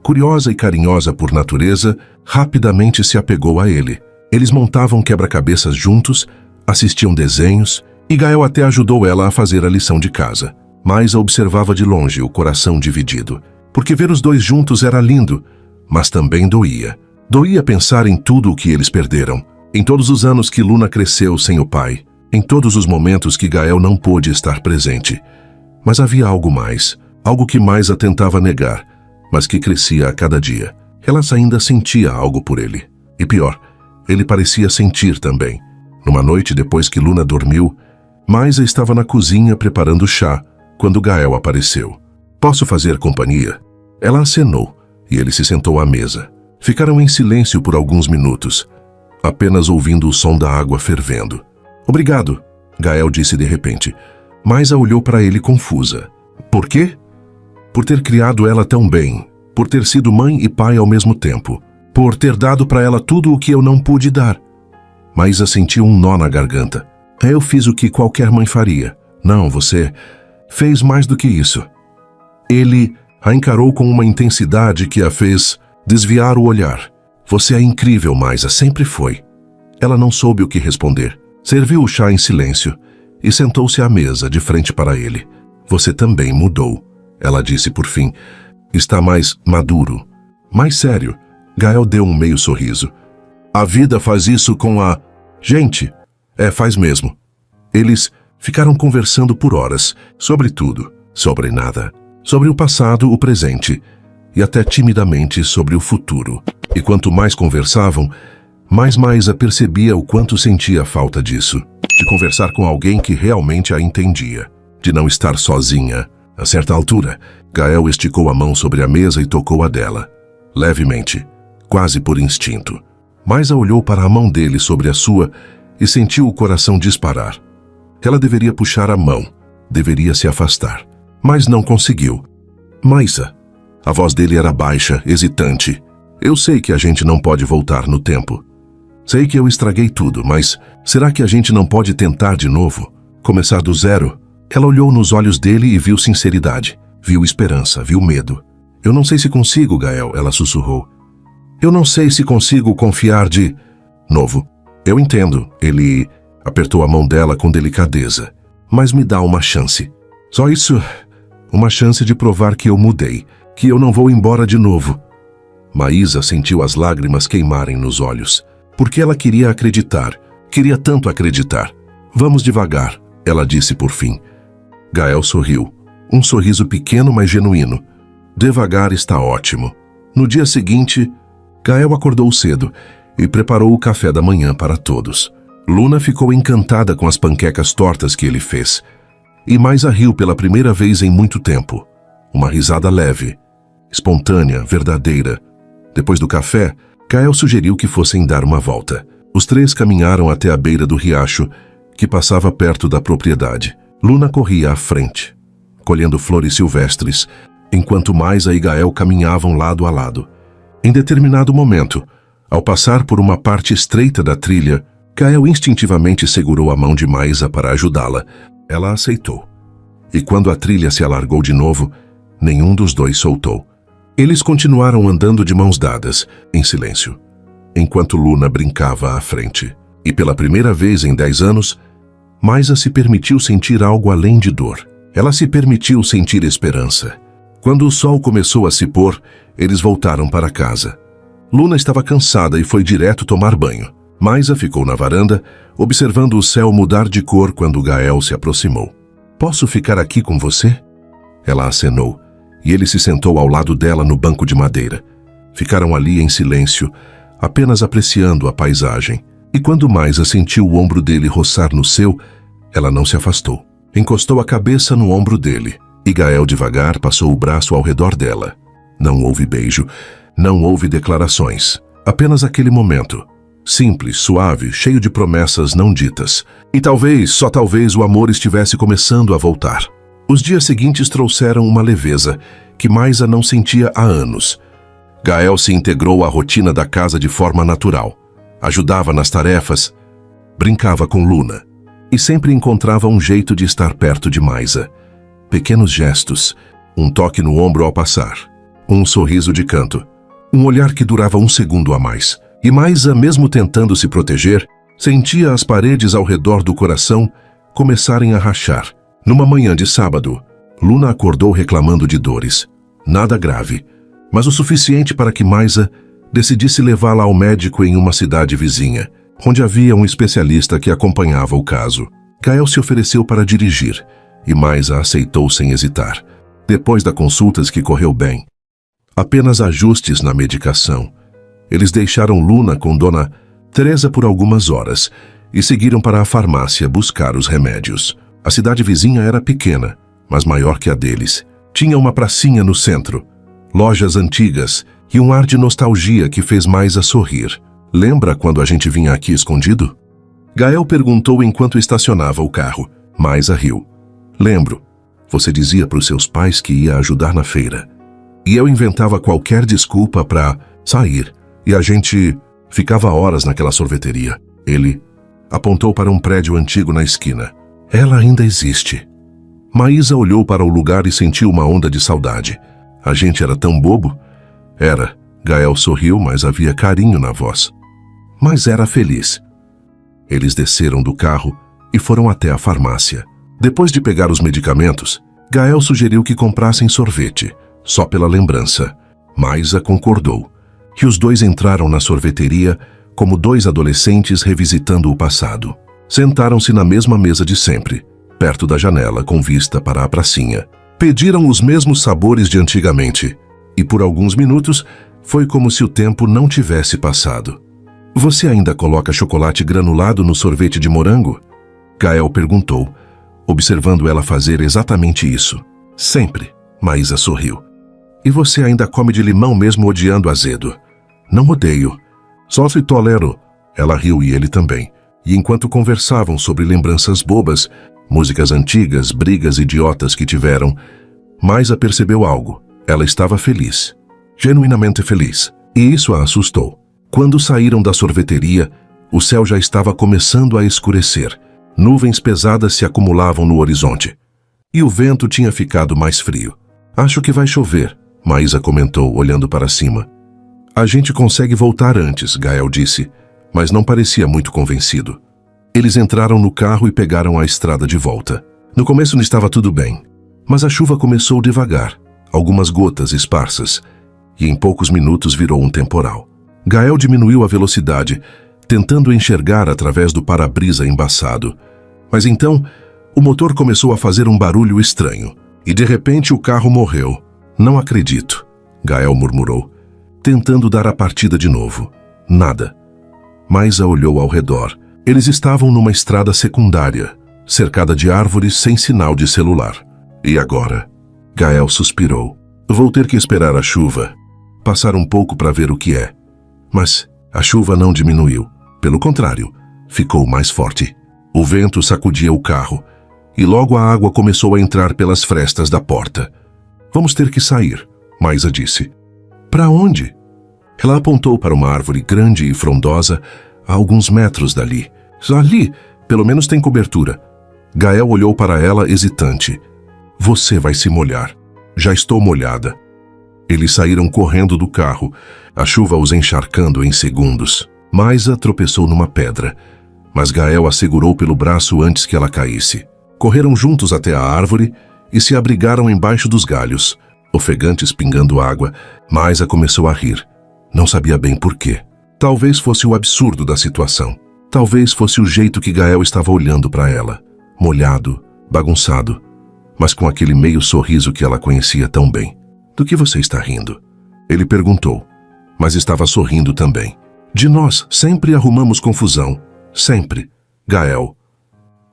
curiosa e carinhosa por natureza, rapidamente se apegou a ele. Eles montavam quebra-cabeças juntos, assistiam desenhos, e Gael até ajudou ela a fazer a lição de casa. Maisa observava de longe, o coração dividido, porque ver os dois juntos era lindo, mas também doía. Doía pensar em tudo o que eles perderam, em todos os anos que Luna cresceu sem o pai, em todos os momentos que Gael não pôde estar presente. Mas havia algo mais, algo que Maisa tentava negar, mas que crescia a cada dia. Ela ainda sentia algo por ele. E pior, ele parecia sentir também. Numa noite depois que Luna dormiu, Maisa estava na cozinha preparando chá, quando Gael apareceu. Posso fazer companhia? Ela acenou, e ele se sentou à mesa. Ficaram em silêncio por alguns minutos, apenas ouvindo o som da água fervendo. Obrigado, Gael disse de repente. Maisa olhou para ele confusa. Por quê? Por ter criado ela tão bem, por ter sido mãe e pai ao mesmo tempo, por ter dado para ela tudo o que eu não pude dar. Maisa sentiu um nó na garganta. Eu fiz o que qualquer mãe faria. Não, você fez mais do que isso. Ele a encarou com uma intensidade que a fez desviar o olhar. Você é incrível, Maisa, sempre foi. Ela não soube o que responder. Serviu o chá em silêncio e sentou-se à mesa, de frente para ele. Você também mudou, ela disse por fim. Está mais maduro, mais sério. Gael deu um meio sorriso. A vida faz isso com a gente. Faz mesmo. Eles ficaram conversando por horas, sobre tudo, sobre nada. Sobre o passado, o presente, e até timidamente sobre o futuro. E quanto mais conversavam, mais Maisa percebia o quanto sentia falta disso. De conversar com alguém que realmente a entendia. De não estar sozinha. A certa altura, Gael esticou a mão sobre a mesa e tocou a dela. Levemente, quase por instinto. Maisa olhou para a mão dele sobre a sua e sentiu o coração disparar. Ela deveria puxar a mão, deveria se afastar, mas não conseguiu. Maisa. A voz dele era baixa, hesitante. Eu sei que a gente não pode voltar no tempo. Sei que eu estraguei tudo, mas será que a gente não pode tentar de novo? Começar do zero? Ela olhou nos olhos dele e viu sinceridade. Viu esperança, viu medo. Eu não sei se consigo, Gael, ela sussurrou. Eu não sei se consigo confiar de novo. Eu entendo, ele apertou a mão dela com delicadeza. Mas me dá uma chance. Só isso, uma chance de provar que eu mudei, que eu não vou embora de novo. Maisa sentiu as lágrimas queimarem nos olhos, porque ela queria acreditar, queria tanto acreditar. Vamos devagar, ela disse por fim. Gael sorriu, um sorriso pequeno, mas genuíno. Devagar está ótimo. No dia seguinte, Gael acordou cedo e preparou o café da manhã para todos. Luna ficou encantada com as panquecas tortas que ele fez. E Maisa riu pela primeira vez em muito tempo. Uma risada leve, espontânea, verdadeira. Depois do café, Gael sugeriu que fossem dar uma volta. Os três caminharam até a beira do riacho, que passava perto da propriedade. Luna corria à frente, colhendo flores silvestres, enquanto Maisa e Gael caminhavam lado a lado. Em determinado momento, ao passar por uma parte estreita da trilha, Gael instintivamente segurou a mão de Maisa para ajudá-la. Ela aceitou. E quando a trilha se alargou de novo, nenhum dos dois soltou. Eles continuaram andando de mãos dadas, em silêncio. enquanto Luna brincava à frente. E pela primeira vez em 10 anos, Maisa se permitiu sentir algo além de dor. Ela se permitiu sentir esperança. Quando o sol começou a se pôr, eles voltaram para casa. Luna estava cansada e foi direto tomar banho. Maisa ficou na varanda, observando o céu mudar de cor quando Gael se aproximou. "Posso ficar aqui com você?" Ela acenou, e ele se sentou ao lado dela no banco de madeira. Ficaram ali em silêncio, apenas apreciando a paisagem. E quando Maisa sentiu o ombro dele roçar no seu, ela não se afastou. Encostou a cabeça no ombro dele, e Gael devagar passou o braço ao redor dela. Não houve beijo, não houve declarações. Apenas aquele momento. Simples, suave, cheio de promessas não ditas. E talvez, só talvez, o amor estivesse começando a voltar. Os dias seguintes trouxeram uma leveza que Maisa não sentia há anos. Gael se integrou à rotina da casa de forma natural. Ajudava nas tarefas, brincava com Luna e sempre encontrava um jeito de estar perto de Maisa. Pequenos gestos, um toque no ombro ao passar, um sorriso de canto, um olhar que durava um segundo a mais. E Maisa, mesmo tentando se proteger, sentia as paredes ao redor do coração começarem a rachar. Numa manhã de sábado, Luna acordou reclamando de dores. Nada grave, mas o suficiente para que Maisa decidisse levá-la ao médico em uma cidade vizinha, onde havia um especialista que acompanhava o caso. Gael se ofereceu para dirigir, e Maisa aceitou sem hesitar. Depois da consulta que correu bem, apenas ajustes na medicação, eles deixaram Luna com Dona Teresa por algumas horas e seguiram para a farmácia buscar os remédios. A cidade vizinha era pequena, mas maior que a deles. Tinha uma pracinha no centro, lojas antigas e um ar de nostalgia que fez Maisa sorrir. "Lembra quando a gente vinha aqui escondido?" Gael perguntou enquanto estacionava o carro. Maisa riu. "Lembro. Você dizia para os seus pais que ia ajudar na feira. E eu inventava qualquer desculpa para sair. E a gente ficava horas naquela sorveteria." Ele apontou para um prédio antigo na esquina. "Ela ainda existe." Maisa olhou para o lugar e sentiu uma onda de saudade. "A gente era tão bobo?" "Era." Gael sorriu, mas havia carinho na voz. "Mas era feliz." Eles desceram do carro e foram até a farmácia. Depois de pegar os medicamentos, Gael sugeriu que comprassem sorvete, só pela lembrança. Maisa concordou. E os dois entraram na sorveteria como dois adolescentes revisitando o passado. Sentaram-se na mesma mesa de sempre, perto da janela com vista para a pracinha. Pediram os mesmos sabores de antigamente, e por alguns minutos foi como se o tempo não tivesse passado. "Você ainda coloca chocolate granulado no sorvete de morango?" Gael perguntou, observando ela fazer exatamente isso. "Sempre." Maisa sorriu. "E você ainda come de limão mesmo odiando azedo?" "Não odeio. Só se tolero." Ela riu e ele também. E enquanto conversavam sobre lembranças bobas, músicas antigas, brigas idiotas que tiveram, Maisa percebeu algo. Ela estava feliz. Genuinamente feliz. E isso a assustou. Quando saíram da sorveteria, o céu já estava começando a escurecer. Nuvens pesadas se acumulavam no horizonte. E o vento tinha ficado mais frio. "Acho que vai chover", Maisa comentou, olhando para cima. "A gente consegue voltar antes", Gael disse, mas não parecia muito convencido. Eles entraram no carro e pegaram a estrada de volta. No começo não estava tudo bem, mas a chuva começou devagar, algumas gotas esparsas, e em poucos minutos virou um temporal. Gael diminuiu a velocidade, tentando enxergar através do para-brisa embaçado. Mas então, o motor começou a fazer um barulho estranho, e de repente o carro morreu. "Não acredito", Gael murmurou, tentando dar a partida de novo. Nada. Maisa olhou ao redor. Eles estavam numa estrada secundária, cercada de árvores sem sinal de celular. "E agora?" Gael suspirou. "Vou ter que esperar a chuva. Passar um pouco para ver o que é." Mas a chuva não diminuiu. Pelo contrário, ficou mais forte. O vento sacudia o carro, e logo a água começou a entrar pelas frestas da porta. "Vamos ter que sair", Maisa disse. "Para onde?" Ela apontou para uma árvore grande e frondosa a alguns metros dali. "Ali, pelo menos tem cobertura." Gael olhou para ela hesitante. "Você vai se molhar." "Já estou molhada." Eles saíram correndo do carro, a chuva os encharcando em segundos. Maisa tropeçou numa pedra, mas Gael a segurou pelo braço antes que ela caísse. Correram juntos até a árvore e se abrigaram embaixo dos galhos, ofegantes pingando água. Maisa começou a rir. Não sabia bem por quê. Talvez fosse o absurdo da situação. Talvez fosse o jeito que Gael estava olhando para ela, molhado, bagunçado, mas com aquele meio sorriso que ela conhecia tão bem. Do que você está rindo? Ele perguntou, mas estava sorrindo também. De nós sempre arrumamos confusão. Sempre. Gael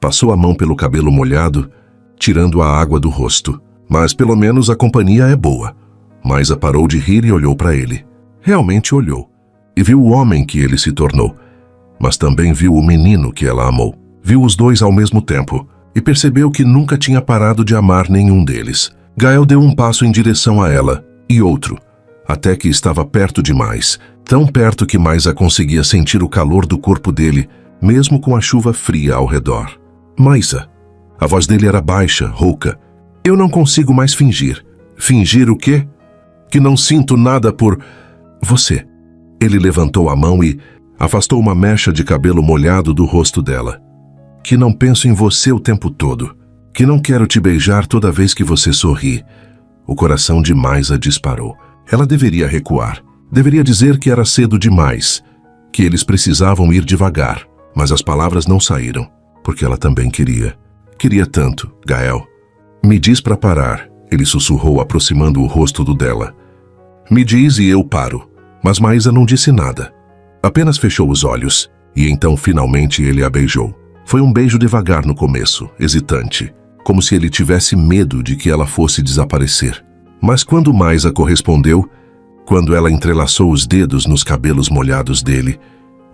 passou a mão pelo cabelo molhado, tirando a água do rosto. Mas pelo menos a companhia é boa. Maisa parou de rir e olhou para ele. Realmente olhou. E viu o homem que ele se tornou. Mas também viu o menino que ela amou. Viu os dois ao mesmo tempo. E percebeu que nunca tinha parado de amar nenhum deles. Gael deu um passo em direção a ela, e outro, até que estava perto demais, tão perto que Maisa conseguia sentir o calor do corpo dele, mesmo com a chuva fria ao redor. Maisa. A voz dele era baixa, rouca. Eu não consigo mais fingir. Fingir o quê? Que não sinto nada por você. Ele levantou a mão e afastou uma mecha de cabelo molhado do rosto dela. Que não penso em você o tempo todo. Que não quero te beijar toda vez que você sorri. O coração de Maisa disparou. Ela deveria recuar. Deveria dizer que era cedo demais. Que eles precisavam ir devagar. Mas as palavras não saíram. Porque ela também queria. Queria tanto, Gael. Me diz para parar. Ele sussurrou, aproximando o rosto do dela. Me diz e eu paro. Mas Maisa não disse nada. Apenas fechou os olhos. E então finalmente ele a beijou. Foi um beijo devagar no começo, hesitante. Como se ele tivesse medo de que ela fosse desaparecer. Mas quando Maisa correspondeu, quando ela entrelaçou os dedos nos cabelos molhados dele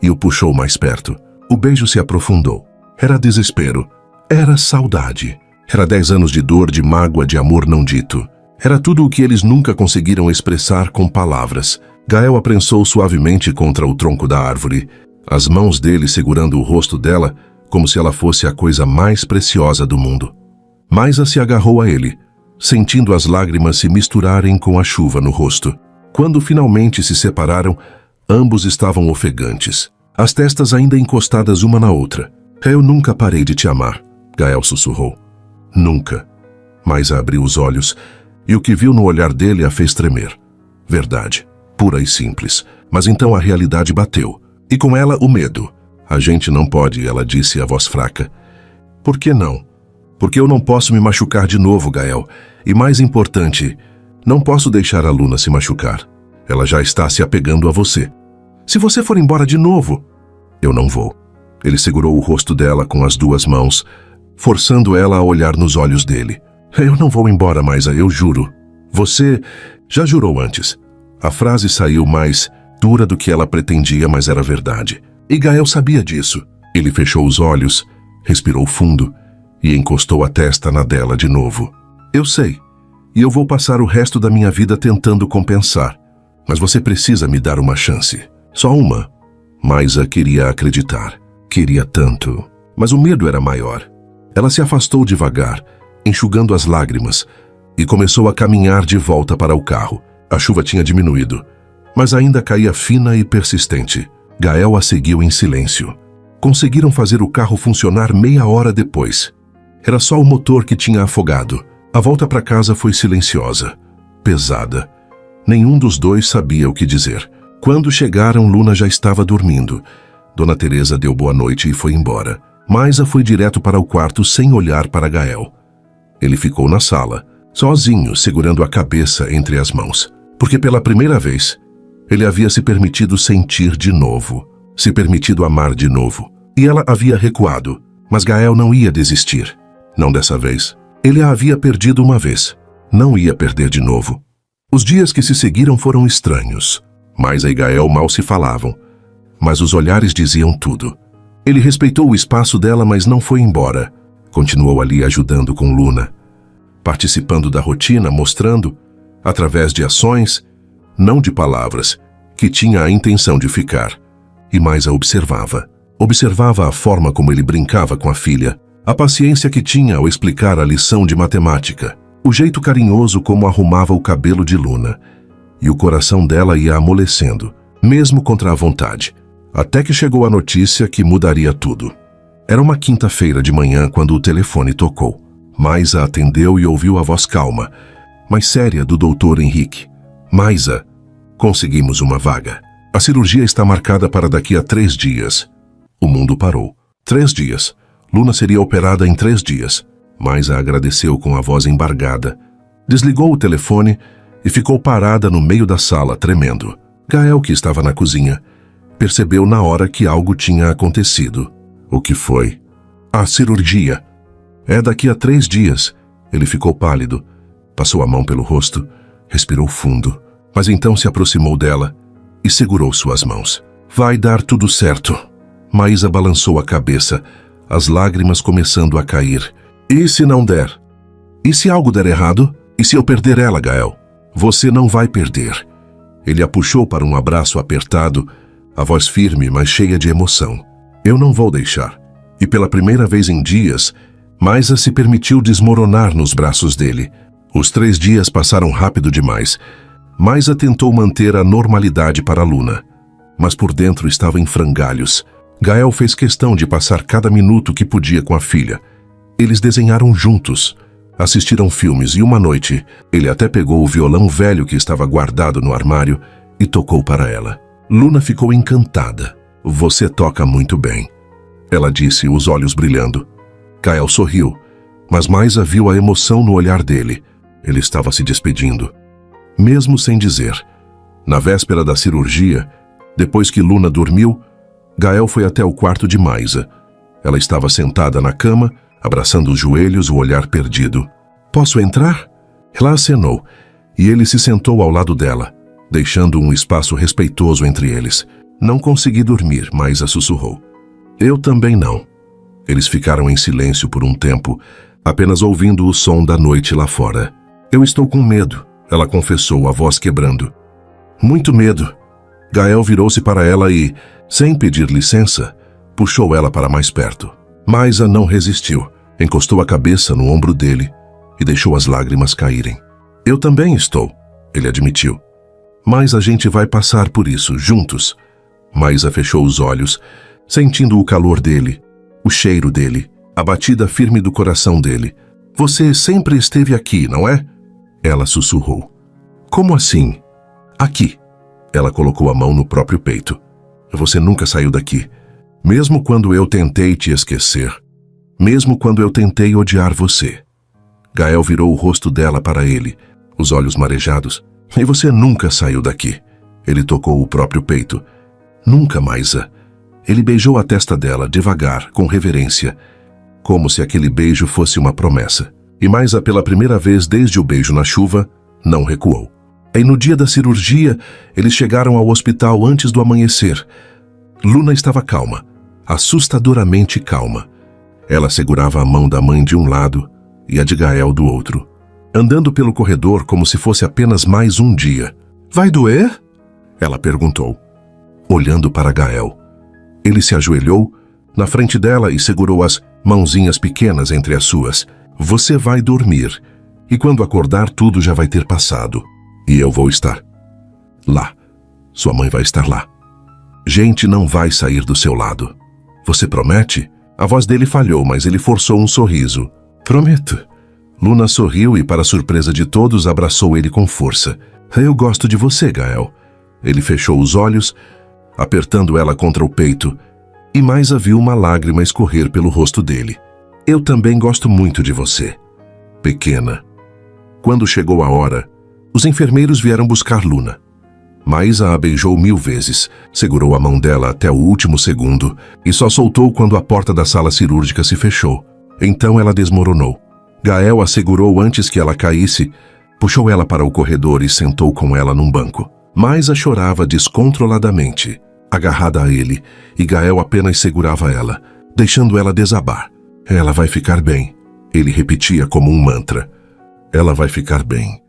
e o puxou mais perto, o beijo se aprofundou. Era desespero. Era saudade. Era 10 anos de dor, de mágoa, de amor não dito. Era tudo o que eles nunca conseguiram expressar com palavras. Gael a prensou suavemente contra o tronco da árvore, as mãos dele segurando o rosto dela como se ela fosse a coisa mais preciosa do mundo. Maisa se agarrou a ele, sentindo as lágrimas se misturarem com a chuva no rosto. Quando finalmente se separaram, ambos estavam ofegantes, as testas ainda encostadas uma na outra. Eu nunca parei de te amar, Gael sussurrou. Nunca. Maisa abriu os olhos e o que viu no olhar dele a fez tremer. Verdade, pura e simples. Mas então a realidade bateu, e com ela o medo. A gente não pode, ela disse a voz fraca. Por que não? Porque eu não posso me machucar de novo, Gael. E mais importante, não posso deixar a Luna se machucar. Ela já está se apegando a você. Se você for embora de novo... Eu não vou. Ele segurou o rosto dela com as duas mãos, forçando ela a olhar nos olhos dele. Eu não vou embora, Maisa, eu juro. Você já jurou antes. A frase saiu mais dura do que ela pretendia, mas era verdade. E Gael sabia disso. Ele fechou os olhos, respirou fundo e encostou a testa na dela de novo. Eu sei, e eu vou passar o resto da minha vida tentando compensar. Mas você precisa me dar uma chance. Só uma. Maisa queria acreditar. Queria tanto. Mas o medo era maior. Ela se afastou devagar, enxugando as lágrimas, e começou a caminhar de volta para o carro. A chuva tinha diminuído, mas ainda caía fina e persistente. Gael a seguiu em silêncio. Conseguiram fazer o carro funcionar meia hora depois. Era só o motor que tinha afogado. A volta para casa foi silenciosa, pesada. Nenhum dos dois sabia o que dizer. Quando chegaram, Luna já estava dormindo. Dona Teresa deu boa noite e foi embora. Maisa foi direto para o quarto sem olhar para Gael. Ele ficou na sala, sozinho, segurando a cabeça entre as mãos. Porque pela primeira vez, ele havia se permitido sentir de novo, se permitido amar de novo. E ela havia recuado, mas Gael não ia desistir. Não dessa vez. Ele a havia perdido uma vez. Não ia perder de novo. Os dias que se seguiram foram estranhos. Maisa e Gael mal se falavam, mas os olhares diziam tudo. Ele respeitou o espaço dela, mas não foi embora. Continuou ali ajudando com Luna, participando da rotina, mostrando, através de ações, não de palavras, que tinha a intenção de ficar. E Maisa observava. Observava a forma como ele brincava com a filha, a paciência que tinha ao explicar a lição de matemática, o jeito carinhoso como arrumava o cabelo de Luna. e o coração dela ia amolecendo, mesmo contra a vontade, até que chegou a notícia que mudaria tudo. Era uma quinta-feira de manhã quando o telefone tocou. Maisa atendeu e ouviu a voz calma, mas séria do Dr. Henrique. Maisa, conseguimos uma vaga. A cirurgia está marcada para daqui a 3 dias. O mundo parou. 3 dias. Luna seria operada em 3 dias. Maisa agradeceu com a voz embargada. Desligou o telefone e ficou parada no meio da sala, tremendo. Gael, que estava na cozinha, percebeu na hora que algo tinha acontecido. O que foi? A cirurgia. É daqui a 3 dias. Ele ficou pálido. Passou a mão pelo rosto, respirou fundo, mas então se aproximou dela e segurou suas mãos. Vai dar tudo certo. Maisa balançou a cabeça, as lágrimas começando a cair. E se não der? E se algo der errado? E se eu perder ela, Gael? Você não vai perder. Ele a puxou para um abraço apertado, a voz firme, mas cheia de emoção. Eu não vou deixar. E pela primeira vez em dias, Maisa se permitiu desmoronar nos braços dele. Os 3 dias passaram rápido demais. Maisa tentou manter a normalidade para Luna, mas por dentro estava em frangalhos. Gael fez questão de passar cada minuto que podia com a filha. Eles desenharam juntos, assistiram filmes e uma noite, ele até pegou o violão velho que estava guardado no armário e tocou para ela. Luna ficou encantada. Você toca muito bem, ela disse, os olhos brilhando. Gael sorriu, mas Maisa viu a emoção no olhar dele. Ele estava se despedindo, mesmo sem dizer. Na véspera da cirurgia, depois que Luna dormiu, Gael foi até o quarto de Maisa. Ela estava sentada na cama, abraçando os joelhos, o olhar perdido. Posso entrar? Ela acenou, e ele se sentou ao lado dela, deixando um espaço respeitoso entre eles. Não consegui dormir, Maisa sussurrou. Eu também não. Eles ficaram em silêncio por um tempo, apenas ouvindo o som da noite lá fora. Eu estou com medo, ela confessou, a voz quebrando. Muito medo. Gael virou-se para ela e, sem pedir licença, puxou ela para mais perto. Maisa não resistiu, encostou a cabeça no ombro dele e deixou as lágrimas caírem. Eu também estou, ele admitiu. Mas a gente vai passar por isso, juntos. Maisa fechou os olhos, sentindo o calor dele, o cheiro dele, a batida firme do coração dele. Você sempre esteve aqui, não é? Ela sussurrou. Como assim? Aqui. Ela colocou a mão no próprio peito. Você nunca saiu daqui. Mesmo quando eu tentei te esquecer. Mesmo quando eu tentei odiar você. Gael virou o rosto dela para ele, os olhos marejados. E você nunca saiu daqui. Ele tocou o próprio peito. Nunca, Maisa. Ele beijou a testa dela, devagar, com reverência, como se aquele beijo fosse uma promessa. E Maisa, pela primeira vez desde o beijo na chuva, não recuou. E no dia da cirurgia, eles chegaram ao hospital antes do amanhecer. Luna estava calma, assustadoramente calma. Ela segurava a mão da mãe de um lado e a de Gael do outro, andando pelo corredor como se fosse apenas mais um dia. Vai doer? Ela perguntou, olhando para Gael. Ele se ajoelhou na frente dela e segurou as mãozinhas pequenas entre as suas. Você vai dormir, e quando acordar tudo já vai ter passado. E eu vou estar lá. Sua mãe vai estar lá. Gente não vai sair do seu lado. Você promete? A voz dele falhou, mas ele forçou um sorriso. Prometo. Luna sorriu e, para surpresa de todos, abraçou ele com força. Eu gosto de você, Gael. Ele fechou os olhos, apertando ela contra o peito, e Maisa viu uma lágrima escorrer pelo rosto dele. Eu também gosto muito de você, pequena. Quando chegou a hora, os enfermeiros vieram buscar Luna. Maisa a beijou 1000 vezes, segurou a mão dela até o último segundo e só soltou quando a porta da sala cirúrgica se fechou. Então ela desmoronou. Gael a segurou antes que ela caísse, puxou ela para o corredor e sentou com ela num banco. Maisa chorava descontroladamente, agarrada a ele, e Gael apenas segurava ela, deixando ela desabar. Ela vai ficar bem, ele repetia como um mantra. Ela vai ficar bem.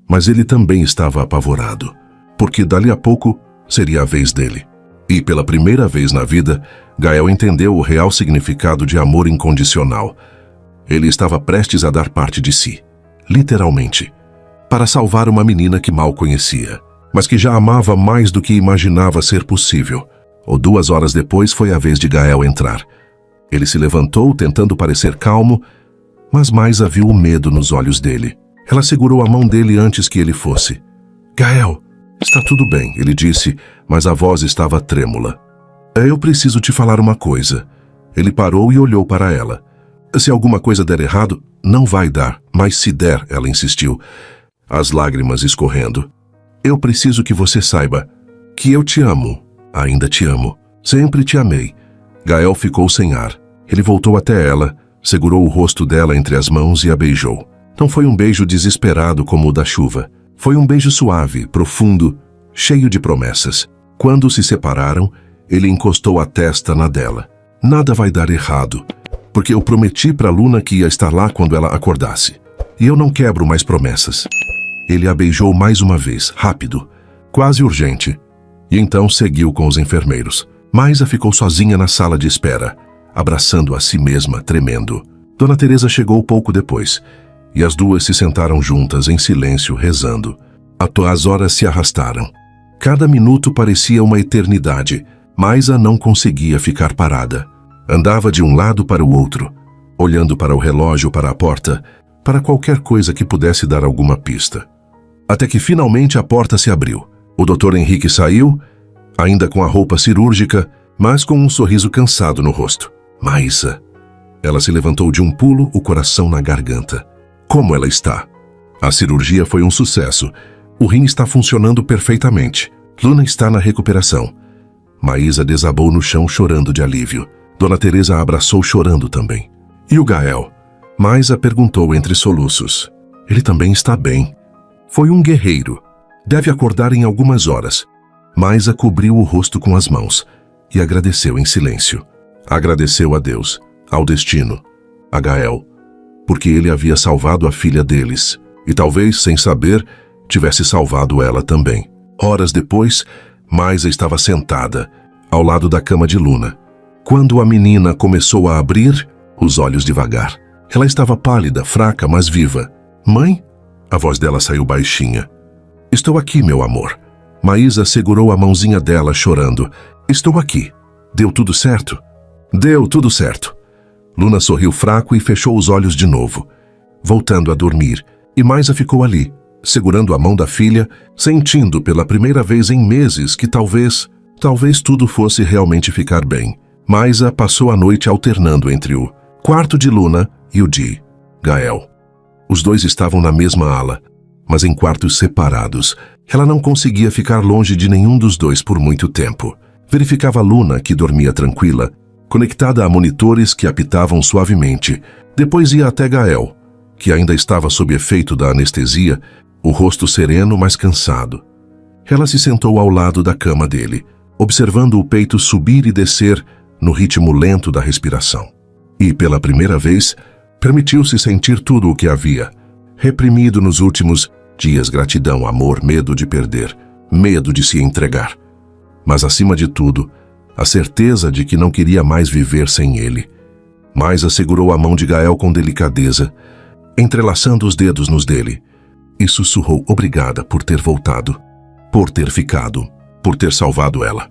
Mas ele também estava apavorado, porque dali a pouco seria a vez dele. E pela primeira vez na vida, Gael entendeu o real significado de amor incondicional. Ele estava prestes a dar parte de si, literalmente, para salvar uma menina que mal conhecia. mas que já amava mais do que imaginava ser possível. 2 horas depois foi a vez de Gael entrar. Ele se levantou, tentando parecer calmo, mas Maisa viu o medo nos olhos dele. Ela segurou a mão dele antes que ele fosse. Gael, está tudo bem, ele disse, mas a voz estava trêmula. Eu preciso te falar uma coisa. Ele parou e olhou para ela. Se alguma coisa der errado, não vai dar, mas se der, ela insistiu, as lágrimas escorrendo. Eu preciso que você saiba que eu te amo, ainda te amo, sempre te amei. Gael ficou sem ar. Ele voltou até ela, segurou o rosto dela entre as mãos e a beijou. Não foi um beijo desesperado como o da chuva. Foi um beijo suave, profundo, cheio de promessas. Quando se separaram, ele encostou a testa na dela. Nada vai dar errado, porque eu prometi para Luna que ia estar lá quando ela acordasse. E eu não quebro mais promessas. Ele a beijou mais uma vez, rápido, quase urgente, e então seguiu com os enfermeiros. Maisa ficou sozinha na sala de espera, abraçando a si mesma, tremendo. Dona Teresa chegou pouco depois, e as duas se sentaram juntas em silêncio, rezando. As horas se arrastaram. Cada minuto parecia uma eternidade. Maisa não conseguia ficar parada. Andava de um lado para o outro, olhando para o relógio, para a porta, para qualquer coisa que pudesse dar alguma pista. Até que finalmente a porta se abriu. O Dr. Henrique saiu, ainda com a roupa cirúrgica, mas com um sorriso cansado no rosto. Maisa. Ela se levantou de um pulo, o coração na garganta. Como ela está? A cirurgia foi um sucesso. O rim está funcionando perfeitamente. Luna está na recuperação. Maisa desabou no chão chorando de alívio. Dona Teresa a abraçou chorando também. E o Gael? Maisa perguntou entre soluços. Ele também está bem. Foi um guerreiro. Deve acordar em algumas horas. Maisa cobriu o rosto com as mãos e agradeceu em silêncio. Agradeceu a Deus, ao destino, a Gael, porque ele havia salvado a filha deles e talvez, sem saber, tivesse salvado ela também. Horas depois, Maisa estava sentada, ao lado da cama de Luna. Quando a menina começou a abrir os olhos devagar, ela estava pálida, fraca, mas viva. Mãe? A voz dela saiu baixinha. Estou aqui, meu amor. Maisa segurou a mãozinha dela, chorando. Estou aqui. Deu tudo certo? Deu tudo certo. Luna sorriu fraco e fechou os olhos de novo, voltando a dormir, e Maisa ficou ali, segurando a mão da filha, sentindo pela primeira vez em meses que talvez tudo fosse realmente ficar bem. Maisa passou a noite alternando entre o quarto de Luna e o de Gael. Os dois estavam na mesma ala, mas em quartos separados. Ela não conseguia ficar longe de nenhum dos dois por muito tempo. Verificava Luna, que dormia tranquila, conectada a monitores que apitavam suavemente. Depois ia até Gael, que ainda estava sob efeito da anestesia, o rosto sereno, mas cansado. Ela se sentou ao lado da cama dele, observando o peito subir e descer no ritmo lento da respiração. E, pela primeira vez, permitiu-se sentir tudo o que havia reprimido nos últimos dias: gratidão, amor, medo de perder, medo de se entregar. Mas, acima de tudo, a certeza de que não queria mais viver sem ele. Maisa segurou a mão de Gael com delicadeza, entrelaçando os dedos nos dele, e sussurrou: obrigada por ter voltado, por ter ficado, por ter salvado ela.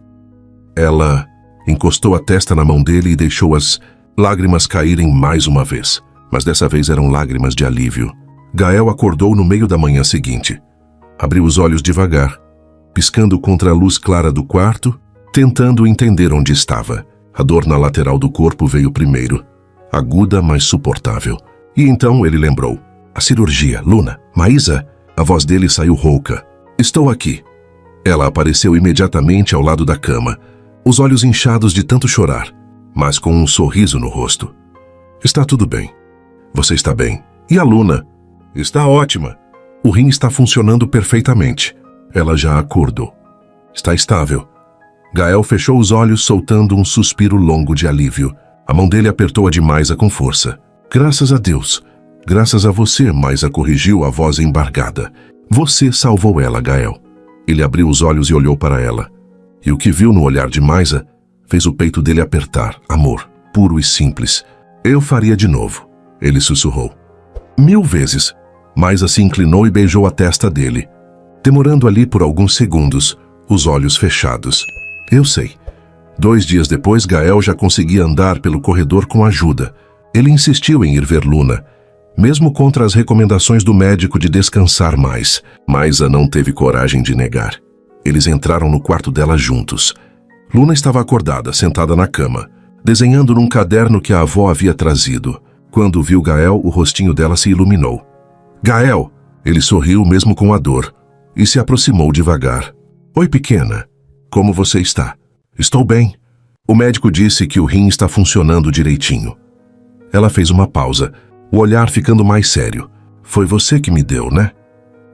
Ela encostou a testa na mão dele e deixou as lágrimas caírem mais uma vez, mas dessa vez eram lágrimas de alívio. Gael acordou no meio da manhã seguinte. Abriu os olhos devagar, piscando contra a luz clara do quarto, tentando entender onde estava. A dor na lateral do corpo veio primeiro, aguda, mas suportável. E então ele lembrou. A cirurgia, Luna, Maisa? A voz dele saiu rouca. Estou aqui. Ela apareceu imediatamente ao lado da cama, os olhos inchados de tanto chorar, mas com um sorriso no rosto. Está tudo bem. Você está bem. E a Luna? Está ótima. O rim está funcionando perfeitamente. Ela já acordou. Está estável. Gael fechou os olhos, soltando um suspiro longo de alívio. A mão dele apertou a de Maisa com força. Graças a Deus. Graças a você, Maisa corrigiu, a voz embargada. Você salvou ela, Gael. Ele abriu os olhos e olhou para ela. E o que viu no olhar de Maisa fez o peito dele apertar. Amor, puro e simples. Eu faria de novo, ele sussurrou. 1000 vezes. Maisa se inclinou e beijou a testa dele. demorando ali por alguns segundos, os olhos fechados. Eu sei. 2 dias depois, Gael já conseguia andar pelo corredor com ajuda. Ele insistiu em ir ver Luna, mesmo contra as recomendações do médico de descansar mais. Maisa não teve coragem de negar. Eles entraram no quarto dela juntos. Luna estava acordada, sentada na cama, desenhando num caderno que a avó havia trazido. Quando viu Gael, o rostinho dela se iluminou. Gael! Ele sorriu mesmo com a dor e se aproximou devagar. Oi, pequena. Como você está? Estou bem. O médico disse que o rim está funcionando direitinho. Ela fez uma pausa, o olhar ficando mais sério. Foi você que me deu, né?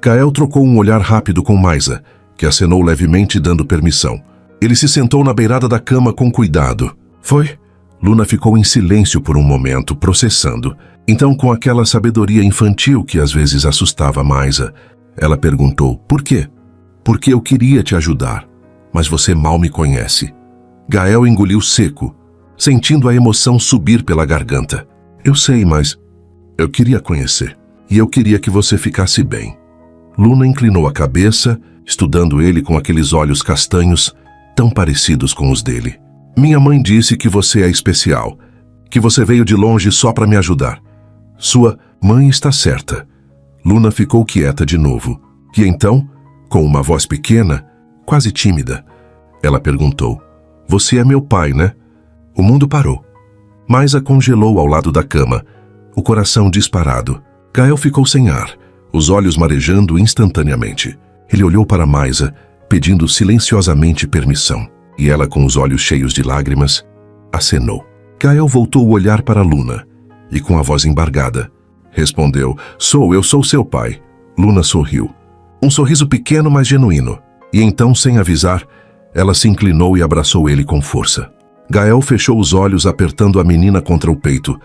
Gael trocou um olhar rápido com Maisa, que acenou levemente dando permissão. Ele se sentou na beirada da cama com cuidado. Foi? Luna ficou em silêncio por um momento, processando. Então, com aquela sabedoria infantil que às vezes assustava Maisa, ela perguntou, por quê? Porque eu queria te ajudar, mas você mal me conhece. Gael engoliu seco, sentindo a emoção subir pela garganta. Eu sei, mas eu queria conhecer, e eu queria que você ficasse bem. Luna inclinou a cabeça, estudando ele com aqueles olhos castanhos, tão parecidos com os dele. Minha mãe disse que você é especial, que você veio de longe só para me ajudar. Sua mãe está certa. Luna ficou quieta de novo. E então, com uma voz pequena, quase tímida, ela perguntou, você é meu pai, né? O mundo parou. Maisa congelou ao lado da cama, o coração disparado. Gael ficou sem ar, os olhos marejando instantaneamente. Ele olhou para Maisa, pedindo silenciosamente permissão. E ela, com os olhos cheios de lágrimas, acenou. Gael voltou o olhar para Luna, e com a voz embargada, respondeu, eu sou seu pai. Luna sorriu. Um sorriso pequeno, mas genuíno. E então, sem avisar, ela se inclinou e abraçou ele com força. Gael fechou os olhos apertando a menina contra o peito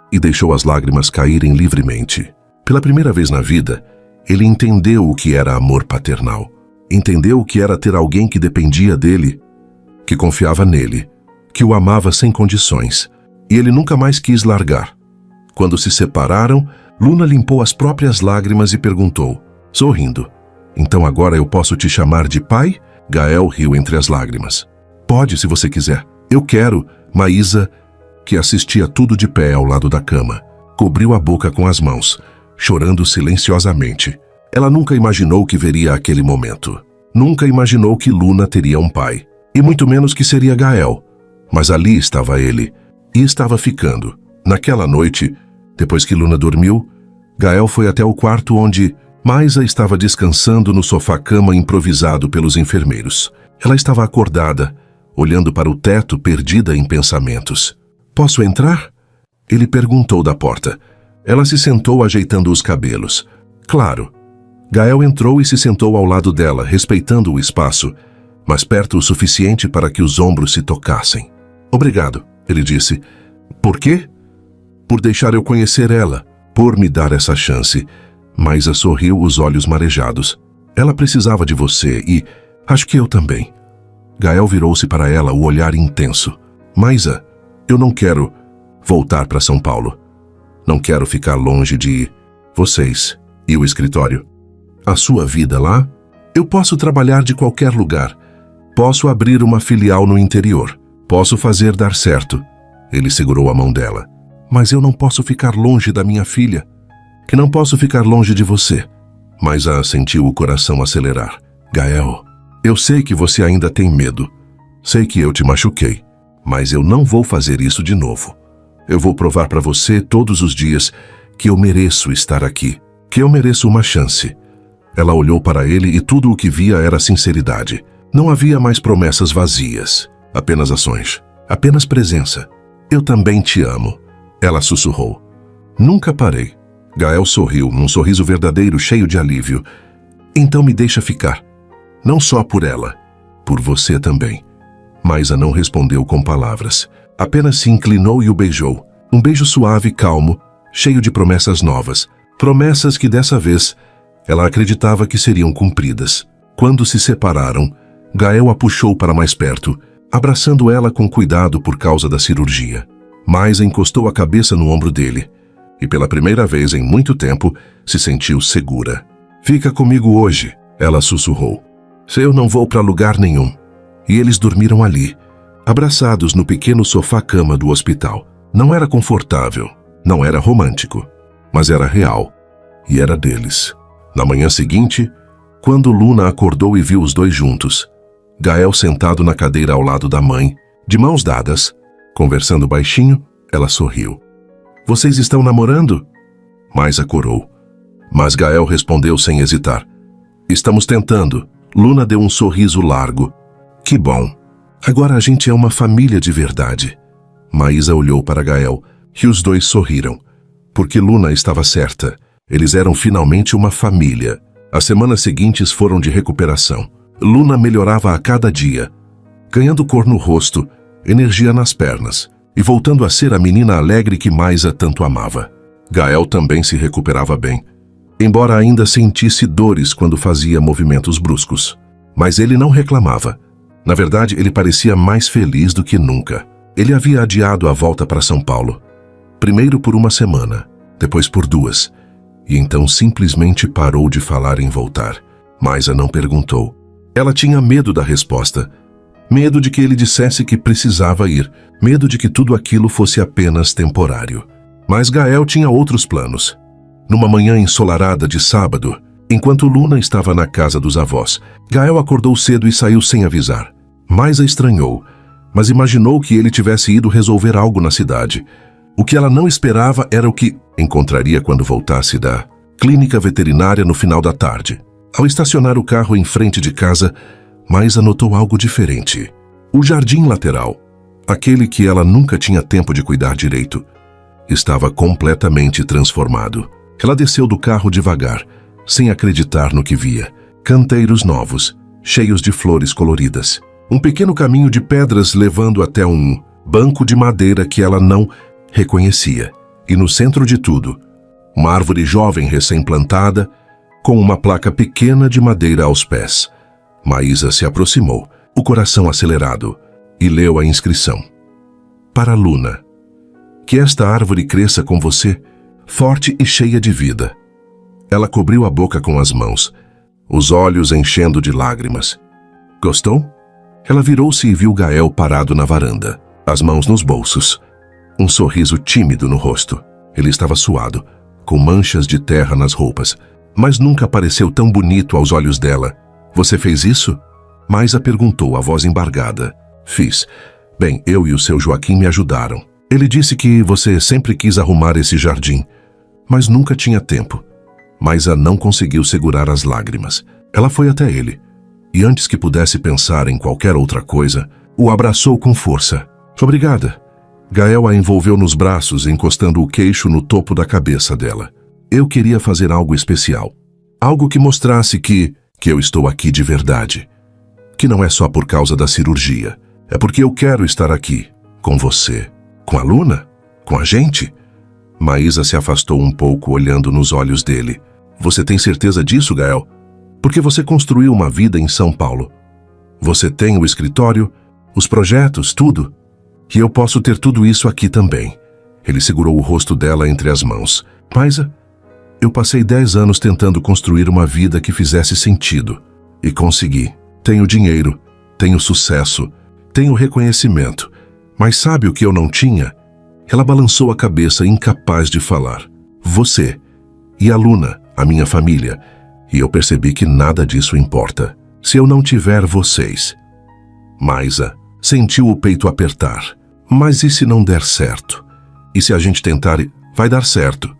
e deixou as lágrimas caírem livremente. Pela primeira vez na vida, ele entendeu o que era amor paternal. Entendeu o que era ter alguém que dependia dele, que confiava nele, que o amava sem condições. E ele nunca mais quis largar. Quando se separaram, Luna limpou as próprias lágrimas e perguntou, sorrindo, então agora eu posso te chamar de pai? Gael riu entre as lágrimas. Pode, se você quiser. Eu quero. Maisa, que assistia tudo de pé ao lado da cama, cobriu a boca com as mãos, chorando silenciosamente. Ela nunca imaginou que veria aquele momento. Nunca imaginou que Luna teria um pai. E muito menos que seria Gael. Mas ali estava ele. E estava ficando. Naquela noite, depois que Luna dormiu, Gael foi até o quarto onde Maisa estava descansando no sofá-cama improvisado pelos enfermeiros. Ela estava acordada, olhando para o teto, perdida em pensamentos. Posso entrar? Ele perguntou da porta. Ela se sentou ajeitando os cabelos. Claro. Gael entrou e se sentou ao lado dela, respeitando o espaço, mas perto o suficiente para que os ombros se tocassem. Obrigado, ele disse. Por quê? Por deixar eu conhecer ela, por me dar essa chance. Maisa sorriu, os olhos marejados. Ela precisava de você e acho que eu também. Gael virou-se para ela, o olhar intenso. Maisa, eu não quero voltar para São Paulo. Não quero ficar longe de vocês e o escritório. A sua vida lá? Eu posso trabalhar de qualquer lugar. Posso abrir uma filial no interior. Posso fazer dar certo. Ele segurou a mão dela. Mas eu não posso ficar longe da minha filha. Que não posso ficar longe de você. Maisa sentiu o coração acelerar. Gael, eu sei que você ainda tem medo. Sei que eu te machuquei. Mas eu não vou fazer isso de novo. Eu vou provar para você todos os dias que eu mereço estar aqui. Que eu mereço uma chance. Ela olhou para ele e tudo o que via era sinceridade. Não havia mais promessas vazias. Apenas ações. Apenas presença. Eu também te amo. Ela sussurrou. Nunca parei. Gael sorriu, num sorriso verdadeiro, cheio de alívio. Então me deixa ficar. Não só por ela, por você também. Maisa não respondeu com palavras. Apenas se inclinou e o beijou. Um beijo suave e calmo, cheio de promessas novas. Promessas que dessa vez ela acreditava que seriam cumpridas. Quando se separaram, Gael a puxou para mais perto, abraçando ela com cuidado por causa da cirurgia. Maisa encostou a cabeça no ombro dele. E pela primeira vez em muito tempo, se sentiu segura. Fica comigo hoje, Ela sussurrou. Eu não vou para lugar nenhum. E eles dormiram ali, abraçados no pequeno sofá-cama do hospital. Não era confortável, não era romântico, mas era real. E era deles. Na manhã seguinte, quando Luna acordou e viu os dois juntos, Gael sentado na cadeira ao lado da mãe, de mãos dadas, conversando baixinho, ela sorriu. Vocês estão namorando? Maisa corou. Mas Gael respondeu sem hesitar. Estamos tentando. Luna deu um sorriso largo. Que bom. Agora a gente é uma família de verdade. Maisa olhou para Gael e os dois sorriram. Porque Luna estava certa. Eles eram finalmente uma família. As semanas seguintes foram de recuperação. Luna melhorava a cada dia, ganhando cor no rosto, energia nas pernas e voltando a ser a menina alegre que Maisa tanto amava. Gael também se recuperava bem, embora ainda sentisse dores quando fazia movimentos bruscos. Mas ele não reclamava. Na verdade, ele parecia mais feliz do que nunca. Ele havia adiado a volta para São Paulo. Primeiro por uma semana, depois por 2. E então simplesmente parou de falar em voltar. Maisa não perguntou. Ela tinha medo da resposta. Medo de que ele dissesse que precisava ir. Medo de que tudo aquilo fosse apenas temporário. Mas Gael tinha outros planos. Numa manhã ensolarada de sábado, enquanto Luna estava na casa dos avós, Gael acordou cedo e saiu sem avisar. Maisa estranhou, mas imaginou que ele tivesse ido resolver algo na cidade. O que ela não esperava era o que encontraria quando voltasse da clínica veterinária no final da tarde. Ao estacionar o carro em frente de casa, Maisa notou algo diferente. O jardim lateral, aquele que ela nunca tinha tempo de cuidar direito, estava completamente transformado. Ela desceu do carro devagar, sem acreditar no que via. Canteiros novos, cheios de flores coloridas. Um pequeno caminho de pedras levando até um banco de madeira que ela não reconhecia. E no centro de tudo, uma árvore jovem recém-plantada, com uma placa pequena de madeira aos pés. Maisa se aproximou, o coração acelerado, e leu a inscrição. Para Luna. Que esta árvore cresça com você, forte e cheia de vida. Ela cobriu a boca com as mãos, os olhos enchendo de lágrimas. Gostou? Ela virou-se e viu Gael parado na varanda, as mãos nos bolsos. Um sorriso tímido no rosto. Ele estava suado, com manchas de terra nas roupas, mas nunca pareceu tão bonito aos olhos dela. Você fez isso? Maisa perguntou, a voz embargada. Fiz. Bem, eu e o seu Joaquim me ajudaram. Ele disse que você sempre quis arrumar esse jardim, mas nunca tinha tempo. Maisa não conseguiu segurar as lágrimas. Ela foi até ele, e antes que pudesse pensar em qualquer outra coisa, o abraçou com força. Obrigada. Gael a envolveu nos braços, encostando o queixo no topo da cabeça dela. Eu queria fazer algo especial. Algo que mostrasse que eu estou aqui de verdade. Que não é só por causa da cirurgia. É porque eu quero estar aqui, com você. Com a Luna? Com a gente? Maisa se afastou um pouco, olhando nos olhos dele. Você tem certeza disso, Gael? Porque você construiu uma vida em São Paulo. Você tem o escritório, os projetos, tudo. E eu posso ter tudo isso aqui também. Ele segurou o rosto dela entre as mãos. Maisa, eu passei 10 anos tentando construir uma vida que fizesse sentido. E consegui. Tenho dinheiro, tenho sucesso, tenho reconhecimento. Mas sabe o que eu não tinha? Ela balançou a cabeça, incapaz de falar. Você. E a Luna, a minha família. E eu percebi que nada disso importa. Se eu não tiver vocês. Maisa sentiu o peito apertar. Mas e se não der certo? E se a gente tentar, vai dar certo?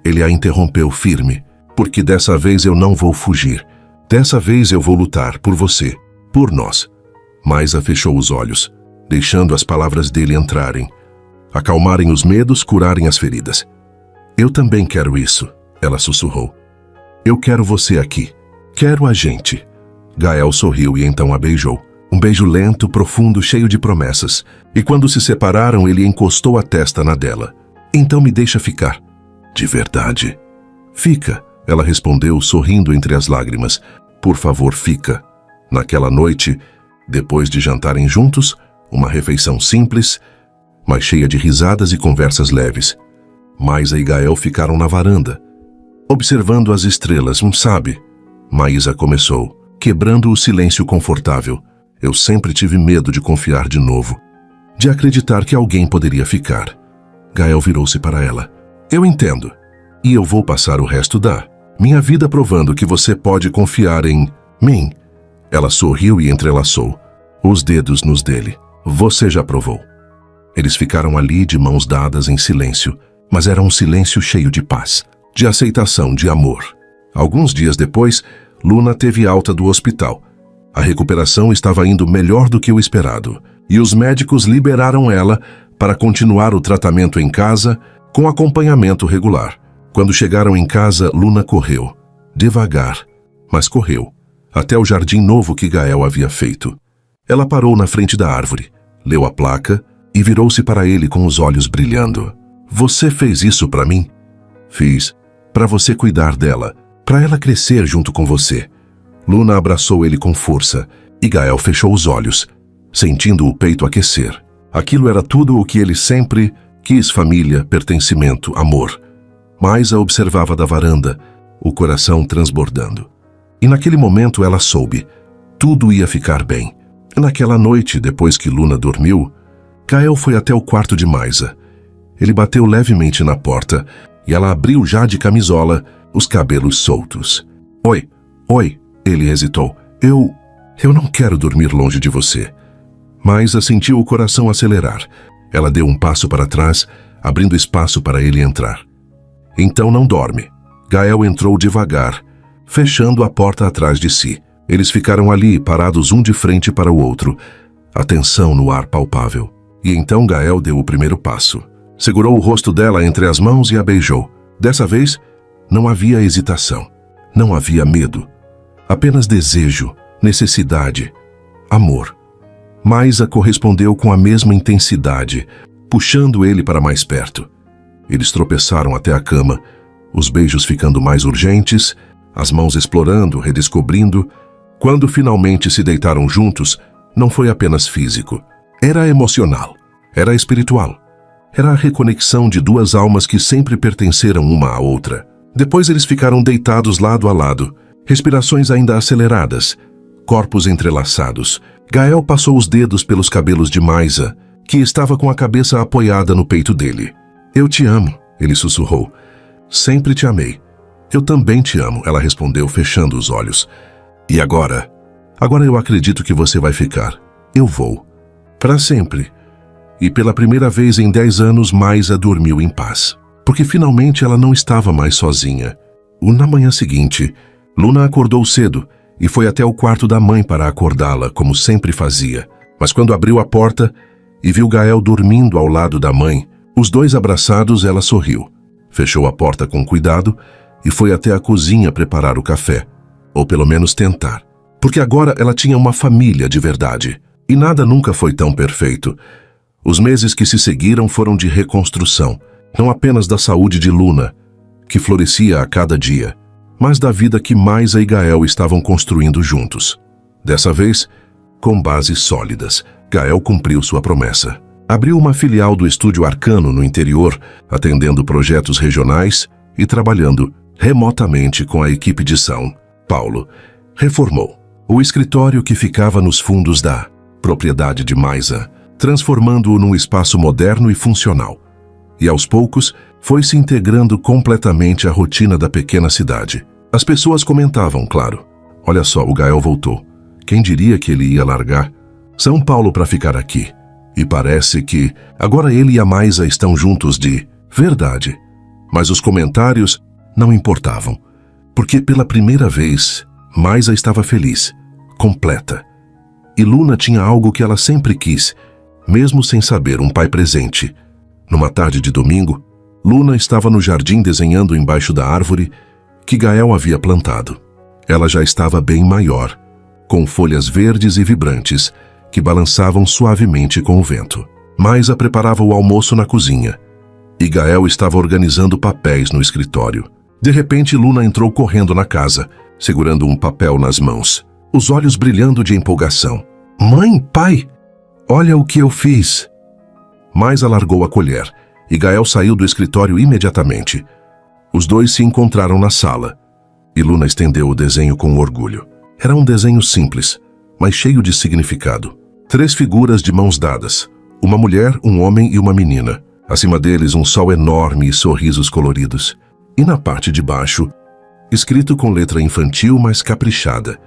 Ele a interrompeu firme. Porque dessa vez eu não vou fugir. Dessa vez eu vou lutar por você, por nós. Maisa fechou os olhos, deixando as palavras dele entrarem, acalmarem os medos, curarem as feridas. Eu também quero isso, ela sussurrou. Eu quero você aqui. Quero a gente. Gael sorriu e então a beijou. Um beijo lento, profundo, cheio de promessas. E quando se separaram, ele encostou a testa na dela. Então me deixa ficar. De verdade. Fica, ela respondeu, sorrindo entre as lágrimas. Por favor, fica. Naquela noite, depois de jantarem juntos, uma refeição simples, mas cheia de risadas e conversas leves. Maisa e Gael ficaram na varanda, observando as estrelas, sabe? Maísa começou, quebrando o silêncio confortável. Eu sempre tive medo de confiar de novo, de acreditar que alguém poderia ficar. Gael virou-se para ela. Eu entendo. E eu vou passar o resto da minha vida provando que você pode confiar em mim. Ela sorriu e entrelaçou os dedos nos dele. Você já provou. Eles ficaram ali de mãos dadas em silêncio, mas era um silêncio cheio de paz, de aceitação, de amor. Alguns dias depois, Luna teve alta do hospital. A recuperação estava indo melhor do que o esperado, e os médicos liberaram ela para continuar o tratamento em casa com acompanhamento regular. Quando chegaram em casa, Luna correu, devagar, mas correu, até o jardim novo que Gael havia feito. Ela parou na frente da árvore, leu a placa e virou-se para ele com os olhos brilhando. Você fez isso para mim? Fiz, para você cuidar dela, para ela crescer junto com você. Luna abraçou ele com força e Gael fechou os olhos, sentindo o peito aquecer. Aquilo era tudo o que ele sempre quis: família, pertencimento, amor. Maísa observava da varanda, o coração transbordando. E naquele momento ela soube, tudo ia ficar bem. Naquela noite, depois que Luna dormiu, Gael foi até o quarto de Maísa. Ele bateu levemente na porta e ela abriu já de camisola, os cabelos soltos. Oi, ele hesitou. Eu não quero dormir longe de você. Maísa sentiu o coração acelerar. Ela deu um passo para trás, abrindo espaço para ele entrar. Então não dorme. Gael entrou devagar, fechando a porta atrás de si. Eles ficaram ali, parados um de frente para o outro, a tensão no ar palpável. E então Gael deu o primeiro passo. Segurou o rosto dela entre as mãos e a beijou. Dessa vez, não havia hesitação, não havia medo. Apenas desejo, necessidade, amor. Maísa correspondeu com a mesma intensidade, puxando ele para mais perto. Eles tropeçaram até a cama, os beijos ficando mais urgentes, as mãos explorando, redescobrindo. Quando finalmente se deitaram juntos, não foi apenas físico. Era emocional, era espiritual. Era a reconexão de duas almas que sempre pertenceram uma à outra. Depois eles ficaram deitados lado a lado, respirações ainda aceleradas, corpos entrelaçados. Gael passou os dedos pelos cabelos de Maísa, que estava com a cabeça apoiada no peito dele. Eu te amo, ele sussurrou. Sempre te amei. Eu também te amo, ela respondeu, fechando os olhos. E agora? Agora eu acredito que você vai ficar. Eu vou. Para sempre. E pela primeira vez em 10 anos, Maísa dormiu em paz. Porque finalmente ela não estava mais sozinha. Na manhã seguinte, Luna acordou cedo e foi até o quarto da mãe para acordá-la, como sempre fazia. Mas quando abriu a porta e viu Gael dormindo ao lado da mãe, os dois abraçados, ela sorriu. Fechou a porta com cuidado e foi até a cozinha preparar o café. Ou pelo menos tentar. Porque agora ela tinha uma família de verdade. E nada nunca foi tão perfeito. Os meses que se seguiram foram de reconstrução, não apenas da saúde de Luna, que florescia a cada dia, mas da vida que Maísa e Gael estavam construindo juntos. Dessa vez, com bases sólidas, Gael cumpriu sua promessa. Abriu uma filial do Estúdio Arcano no interior, atendendo projetos regionais e trabalhando remotamente com a equipe de São Paulo. Reformou o escritório que ficava nos fundos da propriedade de Maísa, transformando-o num espaço moderno e funcional. E aos poucos, foi se integrando completamente à rotina da pequena cidade. As pessoas comentavam, claro. Olha só, o Gael voltou. Quem diria que ele ia largar São Paulo para ficar aqui? E parece que agora ele e a Maísa estão juntos de verdade. Mas os comentários não importavam. Porque pela primeira vez, Maísa estava feliz, completa. E Luna tinha algo que ela sempre quis, mesmo sem saber, um pai presente. Numa tarde de domingo, Luna estava no jardim desenhando embaixo da árvore que Gael havia plantado. Ela já estava bem maior, com folhas verdes e vibrantes que balançavam suavemente com o vento. Maísa preparava o almoço na cozinha e Gael estava organizando papéis no escritório. De repente, Luna entrou correndo na casa, segurando um papel nas mãos, os olhos brilhando de empolgação. Mãe, pai, olha o que eu fiz. Maísa largou a colher e Gael saiu do escritório imediatamente. Os dois se encontraram na sala. E Luna estendeu o desenho com orgulho. Era um desenho simples, mas cheio de significado. 3 figuras de mãos dadas. Uma mulher, um homem e uma menina. Acima deles, um sol enorme e sorrisos coloridos. E na parte de baixo, escrito com letra infantil, mas caprichada: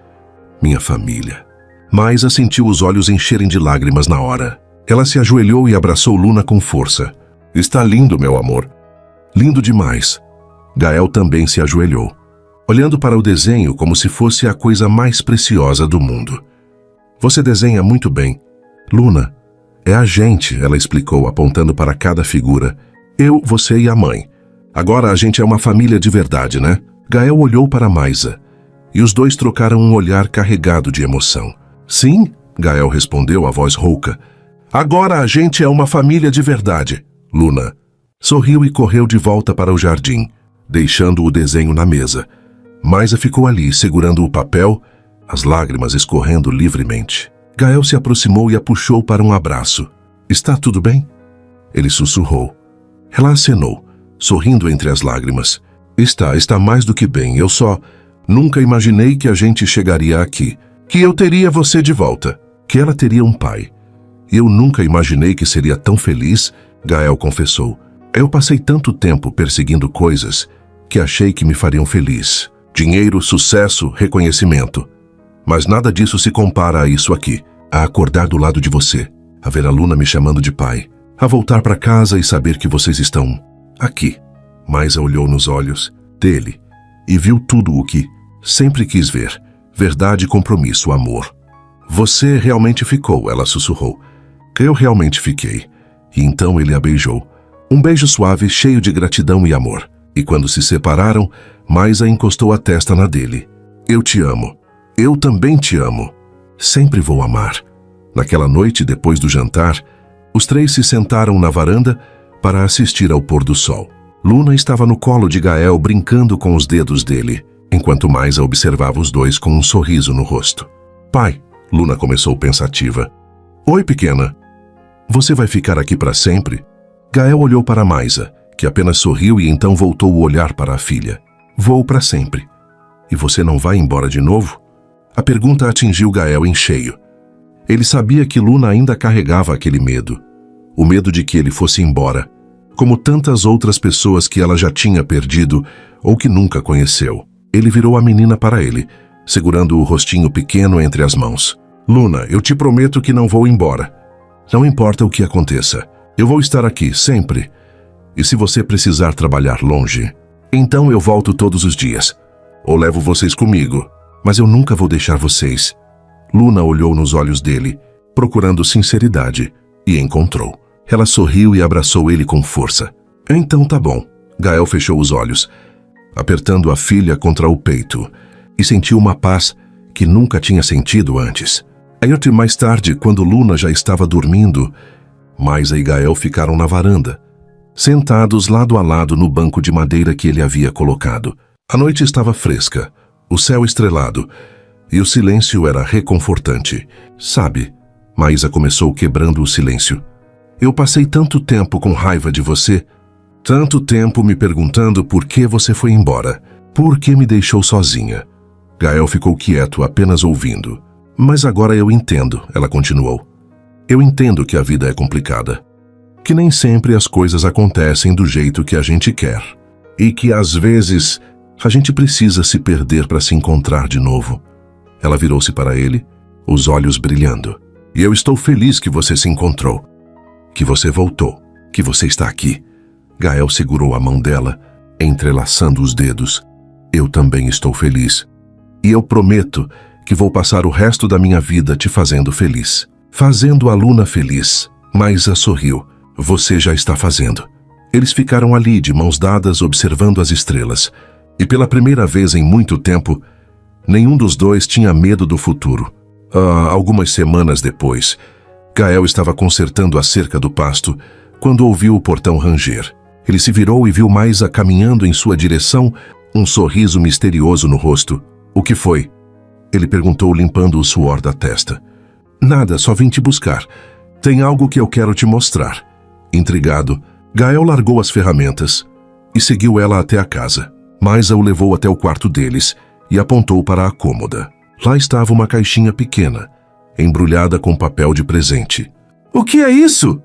minha família. Maisa sentiu os olhos encherem de lágrimas na hora. Ela se ajoelhou e abraçou Luna com força. Está lindo, meu amor. Lindo demais. Gael também se ajoelhou, olhando para o desenho como se fosse a coisa mais preciosa do mundo. Você desenha muito bem. Luna, é a gente, ela explicou, apontando para cada figura. Eu, você e a mãe. Agora a gente é uma família de verdade, né? Gael olhou para Maisa, e os dois trocaram um olhar carregado de emoção. Sim, Gael respondeu, a voz rouca. Agora a gente é uma família de verdade. Luna sorriu e correu de volta para o jardim, deixando o desenho na mesa. Maisa ficou ali, segurando o papel, as lágrimas escorrendo livremente. Gael se aproximou e a puxou para um abraço. Está tudo bem? Ele sussurrou. Ela acenou, sorrindo entre as lágrimas. Está mais do que bem. Eu só nunca imaginei que a gente chegaria aqui. Que eu teria você de volta. Que ela teria um pai. Eu nunca imaginei que seria tão feliz, Gael confessou. Eu passei tanto tempo perseguindo coisas que achei que me fariam feliz. Dinheiro, sucesso, reconhecimento. Mas nada disso se compara a isso aqui. A acordar do lado de você, a ver a Luna me chamando de pai, a voltar para casa e saber que vocês estão aqui. Maisa olhou nos olhos dele e viu tudo o que sempre quis ver. Verdade, compromisso, amor. Você realmente ficou, ela sussurrou. Eu realmente fiquei. E então ele a beijou. Um beijo suave, cheio de gratidão e amor. E quando se separaram, Maisa encostou a testa na dele. Eu te amo. Eu também te amo. Sempre vou amar. Naquela noite, depois do jantar, os 3 se sentaram na varanda para assistir ao pôr do sol. Luna estava no colo de Gael, brincando com os dedos dele, enquanto Maisa observava os dois com um sorriso no rosto. Pai, Luna começou pensativa. Oi, pequena. Você vai ficar aqui para sempre? Gael olhou para Maisa, que apenas sorriu e então voltou o olhar para a filha. Vou para sempre. E você não vai embora de novo? A pergunta atingiu Gael em cheio. Ele sabia que Luna ainda carregava aquele medo. O medo de que ele fosse embora, como tantas outras pessoas que ela já tinha perdido ou que nunca conheceu. Ele virou a menina para ele, segurando o rostinho pequeno entre as mãos. Luna, eu te prometo que não vou embora. Não importa o que aconteça, eu vou estar aqui, sempre. E se você precisar trabalhar longe, então eu volto todos os dias. Ou levo vocês comigo. Mas eu nunca vou deixar vocês. Luna olhou nos olhos dele, procurando sinceridade, e encontrou. Ela sorriu e abraçou ele com força. Então tá bom. Gael fechou os olhos, apertando a filha contra o peito, e sentiu uma paz que nunca tinha sentido antes. Mais tarde, quando Luna já estava dormindo, Maisa e Gael ficaram na varanda, sentados lado a lado no banco de madeira que ele havia colocado. A noite estava fresca, o céu estrelado, e o silêncio era reconfortante. Sabe, Maisa começou quebrando o silêncio. Eu passei tanto tempo com raiva de você, tanto tempo me perguntando por que você foi embora, por que me deixou sozinha. Gael ficou quieto, apenas ouvindo. Mas agora eu entendo, ela continuou. Eu entendo que a vida é complicada, que nem sempre as coisas acontecem do jeito que a gente quer, e que às vezes a gente precisa se perder para se encontrar de novo. Ela virou-se para ele, os olhos brilhando. E eu estou feliz que você se encontrou, que você voltou, que você está aqui. Gael segurou a mão dela, entrelaçando os dedos. Eu também estou feliz. E eu prometo que vou passar o resto da minha vida te fazendo feliz. Fazendo a Luna feliz. Maisa sorriu. Você já está fazendo. Eles ficaram ali, de mãos dadas, observando as estrelas. E pela primeira vez em muito tempo, nenhum dos dois tinha medo do futuro. Algumas semanas depois, Gael estava consertando a cerca do pasto quando ouviu o portão ranger. Ele se virou e viu Maisa caminhando em sua direção, um sorriso misterioso no rosto. O que foi? Ele perguntou, limpando o suor da testa. Nada, só vim te buscar. Tem algo que eu quero te mostrar. Intrigado, Gael largou as ferramentas e seguiu ela até a casa. Maisa o levou até o quarto deles e apontou para a cômoda. Lá estava uma caixinha pequena, embrulhada com papel de presente. O que é isso?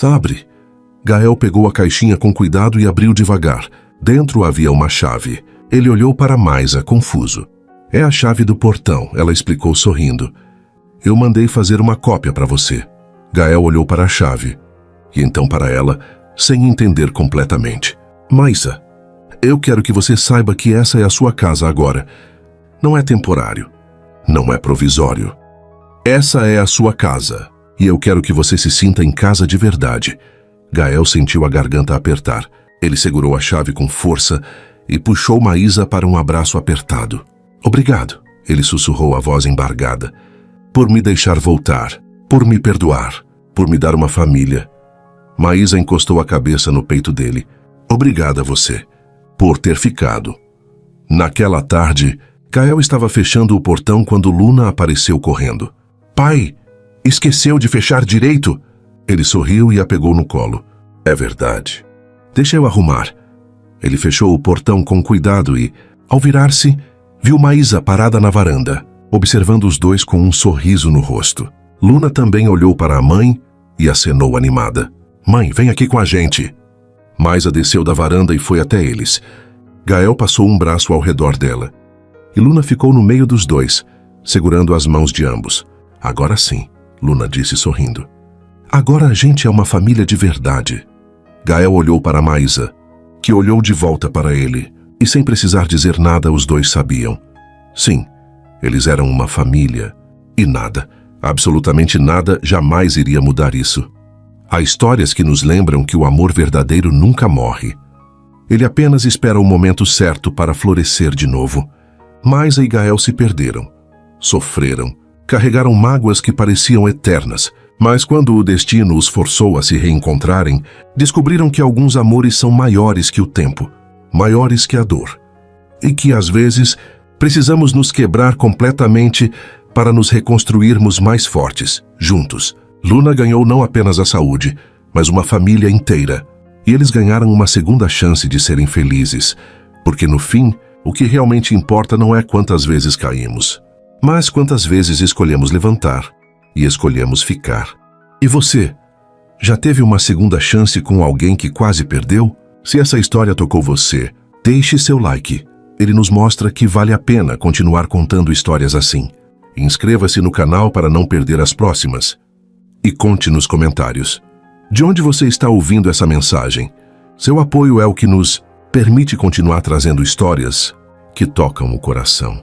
Abre. Gael pegou a caixinha com cuidado e abriu devagar. Dentro havia uma chave. Ele olhou para Maisa, confuso. É a chave do portão, ela explicou sorrindo. Eu mandei fazer uma cópia para você. Gael olhou para a chave e então para ela, sem entender completamente. Maisa, eu quero que você saiba que essa é a sua casa agora. Não é temporário. Não é provisório. Essa é a sua casa e eu quero que você se sinta em casa de verdade. Gael sentiu a garganta apertar. Ele segurou a chave com força e puxou Maisa para um abraço apertado. Obrigado, ele sussurrou a voz embargada. Por me deixar voltar, por me perdoar, por me dar uma família. Maisa encostou a cabeça no peito dele. Obrigada a você, por ter ficado. Naquela tarde, Gael estava fechando o portão quando Luna apareceu correndo. Pai, esqueceu de fechar direito? Ele sorriu e a pegou no colo. É verdade. Deixa eu arrumar. Ele fechou o portão com cuidado e, ao virar-se, viu Maisa parada na varanda, observando os dois com um sorriso no rosto. Luna também olhou para a mãe e acenou animada. Mãe, vem aqui com a gente. Maisa desceu da varanda e foi até eles. Gael passou um braço ao redor dela. E Luna ficou no meio dos dois, segurando as mãos de ambos. Agora sim, Luna disse sorrindo. Agora a gente é uma família de verdade. Gael olhou para Maisa, que olhou de volta para ele, e sem precisar dizer nada os dois sabiam. Sim, eles eram uma família, e nada, absolutamente nada, jamais iria mudar isso. Há histórias que nos lembram que o amor verdadeiro nunca morre. Ele apenas espera o momento certo para florescer de novo. Maisa e Gael se perderam, sofreram, carregaram mágoas que pareciam eternas, mas quando o destino os forçou a se reencontrarem, descobriram que alguns amores são maiores que o tempo, maiores que a dor. E que, às vezes, precisamos nos quebrar completamente para nos reconstruirmos mais fortes, juntos. Luna ganhou não apenas a saúde, mas uma família inteira. E eles ganharam uma segunda chance de serem felizes, porque no fim, o que realmente importa não é quantas vezes caímos, mas quantas vezes escolhemos levantar e escolhemos ficar. E você? Já teve uma segunda chance com alguém que quase perdeu? Se essa história tocou você, deixe seu like. Ele nos mostra que vale a pena continuar contando histórias assim. Inscreva-se no canal para não perder as próximas. E conte nos comentários. De onde você está ouvindo essa mensagem? Seu apoio é o que nos permite continuar trazendo histórias que tocam o coração.